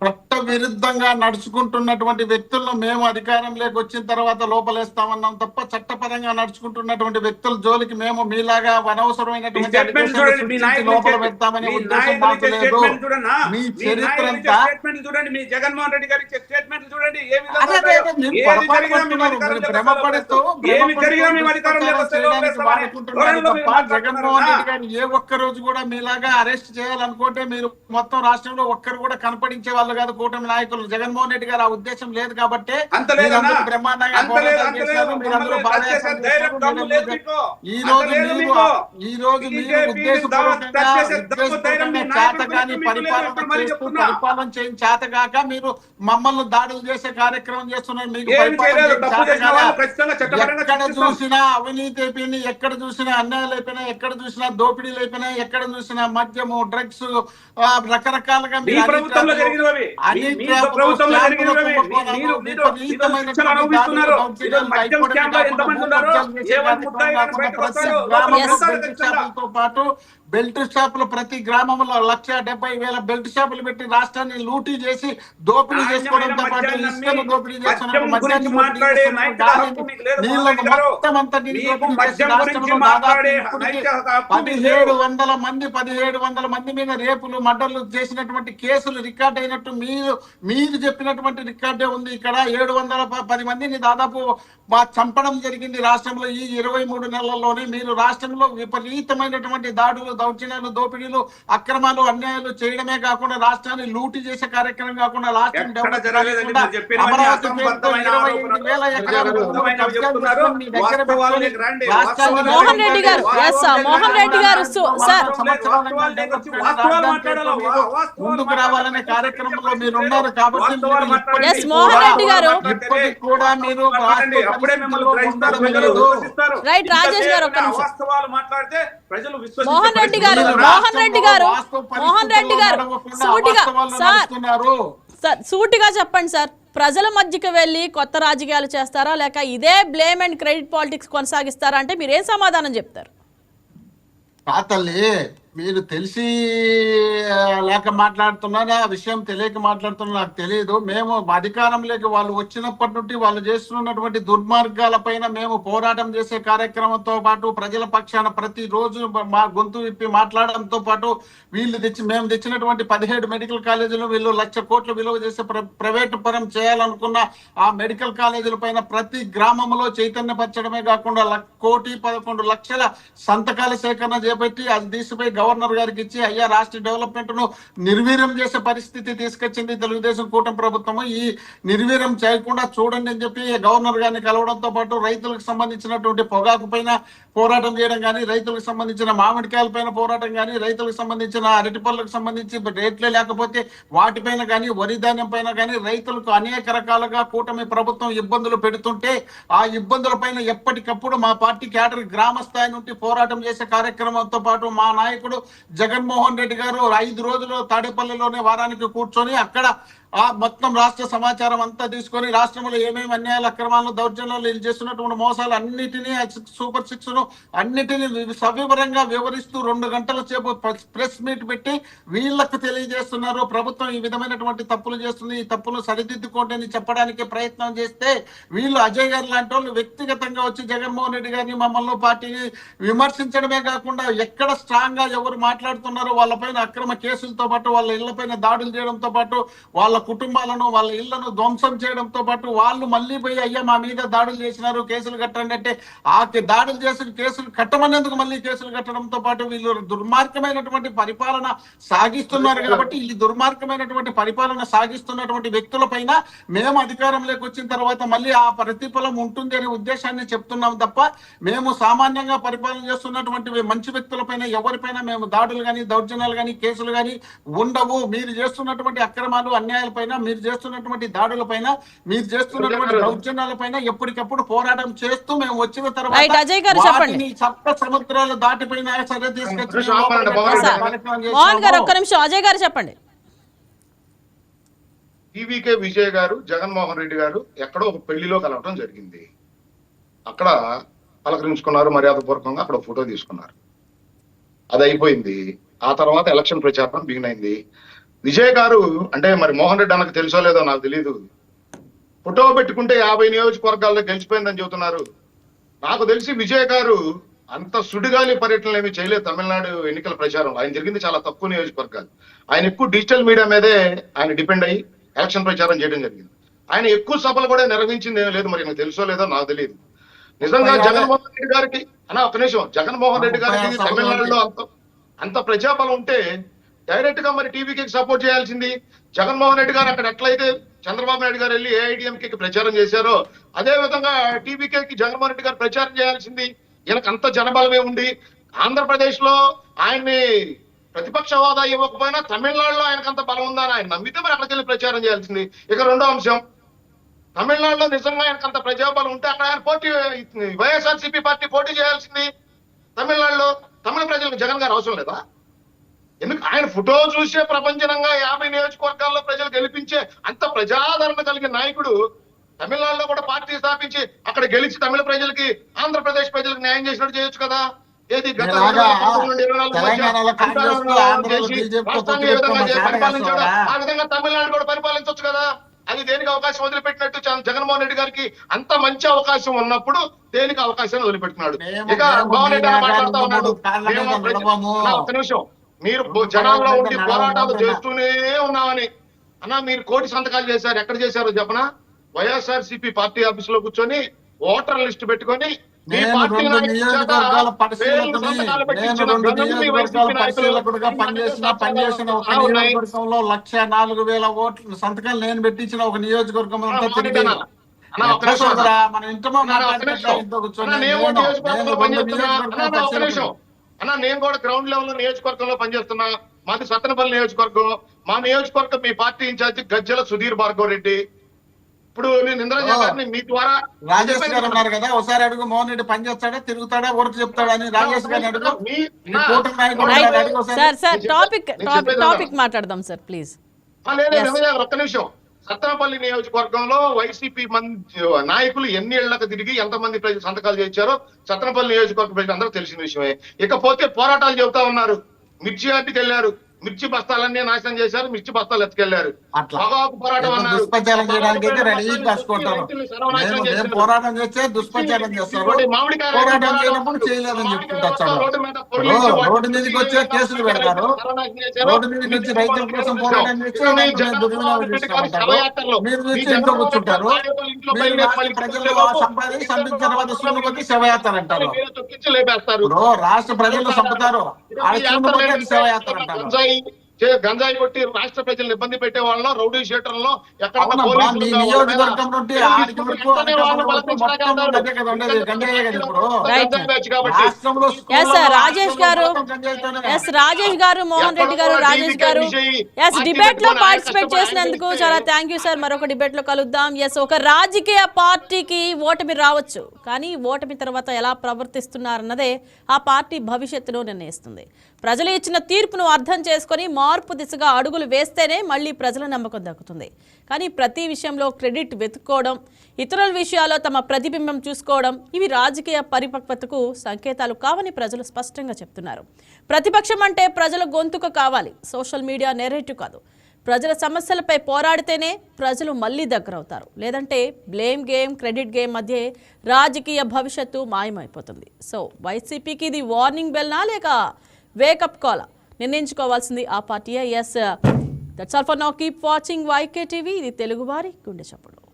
చట్ట విరుద్ధంగా నడుచుకుంటున్నటువంటి వ్యక్తులను మేము అధికారంలోకి వచ్చిన తర్వాత లోపలేస్తామన్నాం తప్ప చట్టపరంగా నడుచుకుంటున్నటువంటి వ్యక్తుల జోలికి మేము మీలాగా అనవసరమైనటువంటి allegations సృష్టించి లోపల పెడతామనే ఉద్దేశం మాకు లేదు. మీ చరిత్ర అంతా చూడండి, మీ జగన్మోహన్ రెడ్డి గారి స్టేట్మెంట్ చూడండి, ఏ అదే అదే అదే మీరు పొరపాటు పడుతున్నారు. మీరు భ్రమపడుతూ చేయడానికి వాడుకుంటున్నారు తప్ప జగన్మోహన్ రెడ్డి గారిని ఏ ఒక్క రోజు కూడా మీలాగా అరెస్ట్ చేయాలనుకుంటే మీరు మొత్తం రాష్ట్రంలో ఒక్కరు కూడా కనపడించే వాళ్ళు కాదు కూటమి నాయకులు. జగన్మోహన్ రెడ్డి గారు ఆ ఉద్దేశం లేదు కాబట్టి బ్రహ్మాండంగా పోరాటం చేశారు. మీరందరూ ఈ రోజు మీరు ఉద్దేశపూర్వకంగా చేతగాని పరిపాలన చేయని చేతగాక మీరు మమ్మల్ని దాడులు చేసే కార్యక్రమం చేస్తున్నారు. మీకు ఎక్కడ చూసినా అవినీతి అయిపోయింది, ఎక్కడ చూసినా అన్యాయాలు అయిపోయినా, ఎక్కడ చూసినా దోపిడీలు అయిపోయినా, ఎక్కడ చూసినా మద్యము, డ్రగ్స్, రకరకాలుగా పాటు బెల్ట్ షాపులు ప్రతి గ్రామంలో 1,70,000 బెల్ట్ షాపులు పెట్టి రాష్ట్రాన్ని లూటీ చేసి దోపిడీ చేసుకోవడంతో పాటు ఇసుకను దోపిడీ చేస్తున్నారు, మద్యాన్ని నీళ్లను మొత్తం అంతటి 1700 మంది మీద రేపులు మర్డర్లు చేసినటువంటి కేసులు రికార్డ్ అయినట్టు మీరు చెప్పినటువంటి రికార్డే ఉంది. ఇక్కడ 710 మందిని దాదాపు చంపడం జరిగింది రాష్ట్రంలో ఈ 23 నెలల్లోనే. మీరు రాష్ట్రంలో విపరీతమైనటువంటి దాడులు, దౌర్జన్యాలు, దోపిడీలు, అక్రమాలు, అన్యాయాలు చేయడమే కాకుండా రాష్ట్రాన్ని లూటీ చేసే కార్యక్రమం కాకుండా రాష్ట్రం డెవలప్ అమరావతి మోహన్ రెడ్డి గారు మోహన్ రెడ్డి గారు ముందుకు రావాలనే కార్యక్రమంలో మీరు ఉన్నారు కాబట్టి మోహన్ రెడ్డి గారు ఇప్పటికి కూడా మీరు రైట్ రాజేష్ గారు ఒక్క నిమిషం. మోహన్ రెడ్డి గారు సూటిగా చెప్పండి సార్, ప్రజల మధ్యకి వెళ్ళి కొత్త రాజకీయాలు చేస్తారా లేక ఇదే బ్లేమ్ అండ్ క్రెడిట్ పాలిటిక్స్ కొనసాగిస్తారా అంటే మీరేం సమాధానం చెప్తారు? తల్లి మీరు తెలిసి లేక మాట్లాడుతున్నారా, ఆ విషయం తెలియక మాట్లాడుతున్నా నాకు తెలియదు. మేము అధికారంలోకి వాళ్ళు వచ్చినప్పటి నుండి వాళ్ళు చేస్తున్నటువంటి దుర్మార్గాలపైన మేము పోరాటం చేసే కార్యక్రమంతో పాటు ప్రజల పక్షాన ప్రతి రోజు మా గొంతు విప్పి మాట్లాడడంతో పాటు మేము తెచ్చినటువంటి 17 మెడికల్ కాలేజీలు వీళ్ళు 1,00,000 కోట్లు విలువ చేసే ప్రైవేటు పరం చేయాలనుకున్న ఆ మెడికల్ కాలేజీల పైన ప్రతి గ్రామంలో చైతన్యపరచడమే కాకుండా 1,11,00,000 సంతకాల సేకరణ చేపట్టి అది తీసిపోయి గవర్నర్ గారికి ఇచ్చి అయ్యా రాష్ట్ర డెవలప్మెంట్ ను నిర్వీర్యం చేసే పరిస్థితి తీసుకొచ్చింది తెలుగుదేశం కూటమి ప్రభుత్వము. ఈ నిర్వీర్యం చేయకుండా చూడండి అని చెప్పి గవర్నర్ గారిని కలవడంతో పాటు రైతులకు సంబంధించినటువంటి పొగాకు పైన పోరాటం చేయడం కానీ, రైతులకు సంబంధించిన మామిడికాయల పైన పోరాటం కానీ, రైతులకు సంబంధించిన అరటి పళ్ళకు సంబంధించి రేట్లే లేకపోతే వాటిపైన కానీ, వరి ధాన్యం పైన కానీ రైతులకు అనేక రకాలుగా కూటమి ప్రభుత్వం ఇబ్బందులు పెడుతుంటే ఆ ఇబ్బందుల పైన ఎప్పటికప్పుడు మా పార్టీ క్యాడర్ గ్రామ స్థాయి నుండి పోరాటం చేసే కార్యక్రమంతో పాటు మా నాయకుడు జగన్మోహన్ రెడ్డి గారు 5 రోజులు తాడేపల్లిలోనే వారానికి కూర్చొని అక్కడ ఆ మొత్తం రాష్ట్ర సమాచారం అంతా తీసుకొని రాష్ట్రంలో ఏమేమి అన్యాయాలు, అక్రమాలు, దౌర్జన్యాలు వీళ్ళు చేస్తున్నటువంటి మోసాలు అన్నిటినీ సూపర్ 6 అన్నిటినీ సవివరంగా వివరిస్తూ 2 గంటల సేపు ప్రెస్ మీట్ పెట్టి వీళ్ళకు తెలియజేస్తున్నారు ప్రభుత్వం ఈ విధమైనటువంటి తప్పులు చేస్తుంది, ఈ తప్పులు సరిదిద్దుకోండి అని చెప్పడానికి ప్రయత్నం చేస్తే వీళ్ళు అజయ్ గారు లాంటి వాళ్ళు వ్యక్తిగతంగా వచ్చి జగన్మోహన్ రెడ్డి గారిని మమ్మల్ని పార్టీని విమర్శించడమే కాకుండా ఎక్కడ స్ట్రాంగ్ గా ఎవరు మాట్లాడుతున్నారో వాళ్ళపైన అక్రమ కేసులతో పాటు వాళ్ళ ఇళ్లపైన దాడులు చేయడంతో పాటు వాళ్ళ కుటుంబాలను, వాళ్ళ ఇళ్లను ధ్వంసం చేయడంతో పాటు వాళ్ళు మళ్ళీ పోయి అయ్యా మా మీద దాడులు చేసినారు కేసులు కట్టండి అంటే ఆ దాడులు చేసిన కేసులు కట్టమనేందుకు మళ్ళీ కేసులు కట్టడంతో పాటు వీళ్ళు దుర్మార్గమైనటువంటి పరిపాలన సాగిస్తున్నారు. కాబట్టి ఈ దుర్మార్గమైనటువంటి పరిపాలన సాగిస్తున్నటువంటి వ్యక్తుల పైన మేము అధికారంలోకి వచ్చిన తర్వాత మళ్ళీ ఆ ప్రతిఫలం ఉంటుంది అనే ఉద్దేశాన్ని చెప్తున్నాం తప్ప మేము సామాన్యంగా పరిపాలన చేస్తున్నటువంటి మంచి వ్యక్తులపైన ఎవరిపైన మేము దాడులు కానీ, దౌర్జన్యాలు కానీ, కేసులు కానీ ఉండవు. మీరు చేస్తున్నటువంటి అక్రమాలు, అన్యాయాల పైన, మీరు చేస్తున్నటువంటి దాడుల పైన, మీరు చేస్తున్నటువంటి దౌర్జన్యాల పైన ఎప్పటికప్పుడు పోరాటం చేస్తూ మేము వచ్చిన తర్వాత సప్త సముద్రాలు దాటిపోయినా సరే తీసుకొచ్చి అజయ్ గారు చెప్పండి. టీవీకే విజయ్ గారు జగన్మోహన్ రెడ్డి గారు ఎక్కడో ఒక పెళ్లిలో కలవటం జరిగింది. అక్కడ పలకరించుకున్నారు, మర్యాదపూర్వకంగా అక్కడ ఫోటో తీసుకున్నారు. అది అయిపోయింది. ఆ తర్వాత ఎలక్షన్ ప్రచారం బిగిన్ అయింది. విజయ్ గారు అంటే మరి మోహన్ రెడ్డి అన్నకు తెలుసో లేదో నాకు తెలియదు, ఫోటో పెట్టుకుంటే 50 నియోజకవర్గాల్లో గెలిచిపోయిందని చెబుతున్నారు. నాకు తెలిసి విజయ్ గారు అంత సుడిగాలి పర్యటనలు ఏమి చేయలేదు తమిళనాడు ఎన్నికల ప్రచారంలో. ఆయన జరిగింది చాలా తక్కువ నియోజకవర్గాలు. ఆయన ఎక్కువ డిజిటల్ మీడియా మీదే ఆయన డిపెండ్ అయ్యి ఎలక్షన్ ప్రచారం చేయడం జరిగింది. ఆయన ఎక్కువ సభలు కూడా నిర్వహించింది ఏం లేదు, మరి నాకు తెలుసో లేదో నాకు తెలియదు. నిజంగా జగన్మోహన్ రెడ్డి గారికి ఒక నిమిషం, జగన్మోహన్ రెడ్డి గారికి తమిళనాడులో అంత ప్రజాబలం ఉంటే డైరెక్ట్ గా మరి టీవీకి సపోర్ట్ చేయాల్సింది. జగన్మోహన్ రెడ్డి గారు అక్కడ ఎట్లయితే చంద్రబాబు నాయుడు గారు వెళ్ళి ఏఐడిఎంకి ప్రచారం చేశారో అదే విధంగా టీవీకి జగన్మోహన్ రెడ్డి గారు ప్రచారం చేయాల్సింది. ఈయనకు అంత జనబలమే ఉండి ఆంధ్రప్రదేశ్ లో ఆయన్ని ప్రతిపక్ష హోదా ఇవ్వకపోయినా తమిళనాడులో ఆయనకు అంత బలం ఉందని ఆయన నమ్మితే మరి అక్కడికి వెళ్ళి ప్రచారం చేయాల్సింది. ఇక రెండో అంశం, తమిళనాడులో నిజంగా ఆయనకు అంత ప్రజాబలం ఉంటే అక్కడ ఆయన పోటీ వైఎస్ఆర్సీపీ పార్టీ పోటీ చేయాల్సింది. తమిళనాడులో తమిళ ప్రజలకు జగన్ గారు అవసరం లేదా? ఎందుకు ఆయన ఫోటో చూసే ప్రపంచంగా 50 నియోజకవర్గాల్లో ప్రజలు గెలిపించే అంత ప్రజాదరణ కలిగిన నాయకుడు తమిళనాడులో కూడా పార్టీ స్థాపించి అక్కడ గెలిచి తమిళ ప్రజలకి ఆంధ్రప్రదేశ్ ప్రజలకు న్యాయం చేసినట్టు చేయొచ్చు కదా. ఏది గత 2024 రాష్ట్రాన్ని ఏ విధంగా పరిపాలించాడో ఆ విధంగా తమిళనాడు కూడా పరిపాలించవచ్చు కదా. అది దేనికి అవకాశం వదిలిపెట్టినట్టు జగన్మోహన్ రెడ్డి గారికి అంత మంచి అవకాశం ఉన్నప్పుడు దేనికి అవకాశాన్ని వదిలిపెట్టినాడు. ఇక మోహన్ రెడ్డి మాట్లాడుతూ ఉన్నాడు, ఒక్క నిమిషం, మీరు జనాల్లో ఉండి పోరాటాలు చేస్తూనే ఉన్నామని అన్నా. మీరు కోటి సంతకాలు చేశారు, ఎక్కడ చేశారో చెప్పనా? వైఎస్ఆర్సీపీ పార్టీ ఆఫీస్ లో కూర్చొని ఓటర్ లిస్ట్ పెట్టుకొని మీ పార్టీ నియోజకవర్గాల పరిశీలకుడుగా పనిచేసిన ఒక నియోజకవర్గంలో 104,000 ఓట్లు సంతకాలు నేను పెట్టించిన ఒక నియోజకవర్గం అంతా తిరిగి మన ఇంట్లో అన్నా నేను కూడా గ్రౌండ్ లెవెల్ లో నియోజకవర్గంలో పనిచేస్తున్నా. మాది సత్తెనపల్లి నియోజకవర్గం. మా నియోజకవర్గం మీ పార్టీ ఇన్ఛార్జి గజ్జల సుధీర్ భార్గవ్ రెడ్డి. ఇప్పుడు నేను ఇంద్రజా గారిని మీ ద్వారా రాజేష్ గారు ఉన్నారు కదా, ఒకసారి అడుగు మోహన్ రెడ్డి పని చేస్తాడా, తిరుగుతాడా, ఓటు చెప్తాడా అని రాజేష్ గారిని అడుగు. టాపిక్ మాట్లాడదాం సార్ ప్లీజ్. ఒక్క నిమిషం. సత్తెనపల్లి నియోజకవర్గంలో వైసీపీ నాయకులు ఎన్ని ఏళ్లకు తిరిగి ఎంతమంది ప్రజలు సంతకాలు చేశారో సత్తెనపల్లి నియోజకవర్గ ప్రజలు అందరూ తెలిసిన విషయమే. ఇకపోతే పోరాటాలు చెబుతా ఉన్నారు. మిర్చి ఆర్టీకి వెళ్ళారు, మిర్చి బస్తాలన్నీ నాశనం చేశారు, మిర్చి బస్తాలు ఎత్తుకెళ్లారు. పొగాకు పోరాటం అన్నారు, దుష్ప్రచారం చేయడానికి పోరాటం చేస్తే దుష్ప్రచారం చేస్తారు, పోరాటం చేయనప్పుడు చేయలేదని చెప్పుకుంటారు. రోడ్డు మీదకి వచ్చే కేసులు పెడతారు, రోడ్డు మీదకి వచ్చి రైతుల కోసం పోరాటం చేస్తే మీరు చూసి ఇంట్లో కూర్చుంటారు. ప్రజలు సంపాదించిన తర్వాత సూర్యుని కొద్ది శవయాత్ర అంటారు. రాష్ట్ర ప్రజలు చంపుతారు, శవయాత్ర అంటారు. గంజాయి కొట్టి రాష్ట్ర ప్రజలను ఇబ్బంది పెట్టే వాళ్ళలో రౌడీ షీటర్లలో రాజేష్ గారు మోహన్ రెడ్డి గారు రాజేష్ గారు డిబేట్ లో పార్టిసిపేట్ చేసినందుకు చాలా థ్యాంక్ యూ సార్. మరొక డిబేట్ లో కలుద్దాం. ఒక రాజకీయ పార్టీకి ఓటమి రావచ్చు, కానీ ఓటమి తర్వాత ఎలా ప్రవర్తిస్తున్నారన్నదే ఆ పార్టీ భవిష్యత్తును నిర్ణయిస్తుంది. ప్రజలు ఇచ్చిన తీర్పును అర్థం చేసుకొని మార్పు దిశగా అడుగులు వేస్తేనే మళ్ళీ ప్రజల నమ్మకం దక్కుతుంది. కానీ ప్రతి విషయంలో క్రెడిట్ వెతుక్కోవడం, ఇతరుల విషయాల్లో తమ ప్రతిబింబం చూసుకోవడం ఇవి రాజకీయ పరిపక్వతకు సంకేతాలు కావని ప్రజలు స్పష్టంగా చెప్తున్నారు. ప్రతిపక్షం అంటే ప్రజల గొంతుక కావాలి, సోషల్ మీడియా నెరేటివ్ కాదు. ప్రజల సమస్యలపై పోరాడితేనే ప్రజలు మళ్ళీ దగ్గరవుతారు. లేదంటే బ్లేమ్ గేమ్, క్రెడిట్ గేమ్ మధ్య రాజకీయ భవిష్యత్తు మాయమైపోతుంది. సో వైసీపీకి ఇది వార్నింగ్ బెల్నా లేక వేకప్ కాల్ నిర్ణయించుకోవాల్సింది ఆ party. That's all for now. Keep watching YK TV. ఇది తెలుగువారి గుండె చప్పుడు.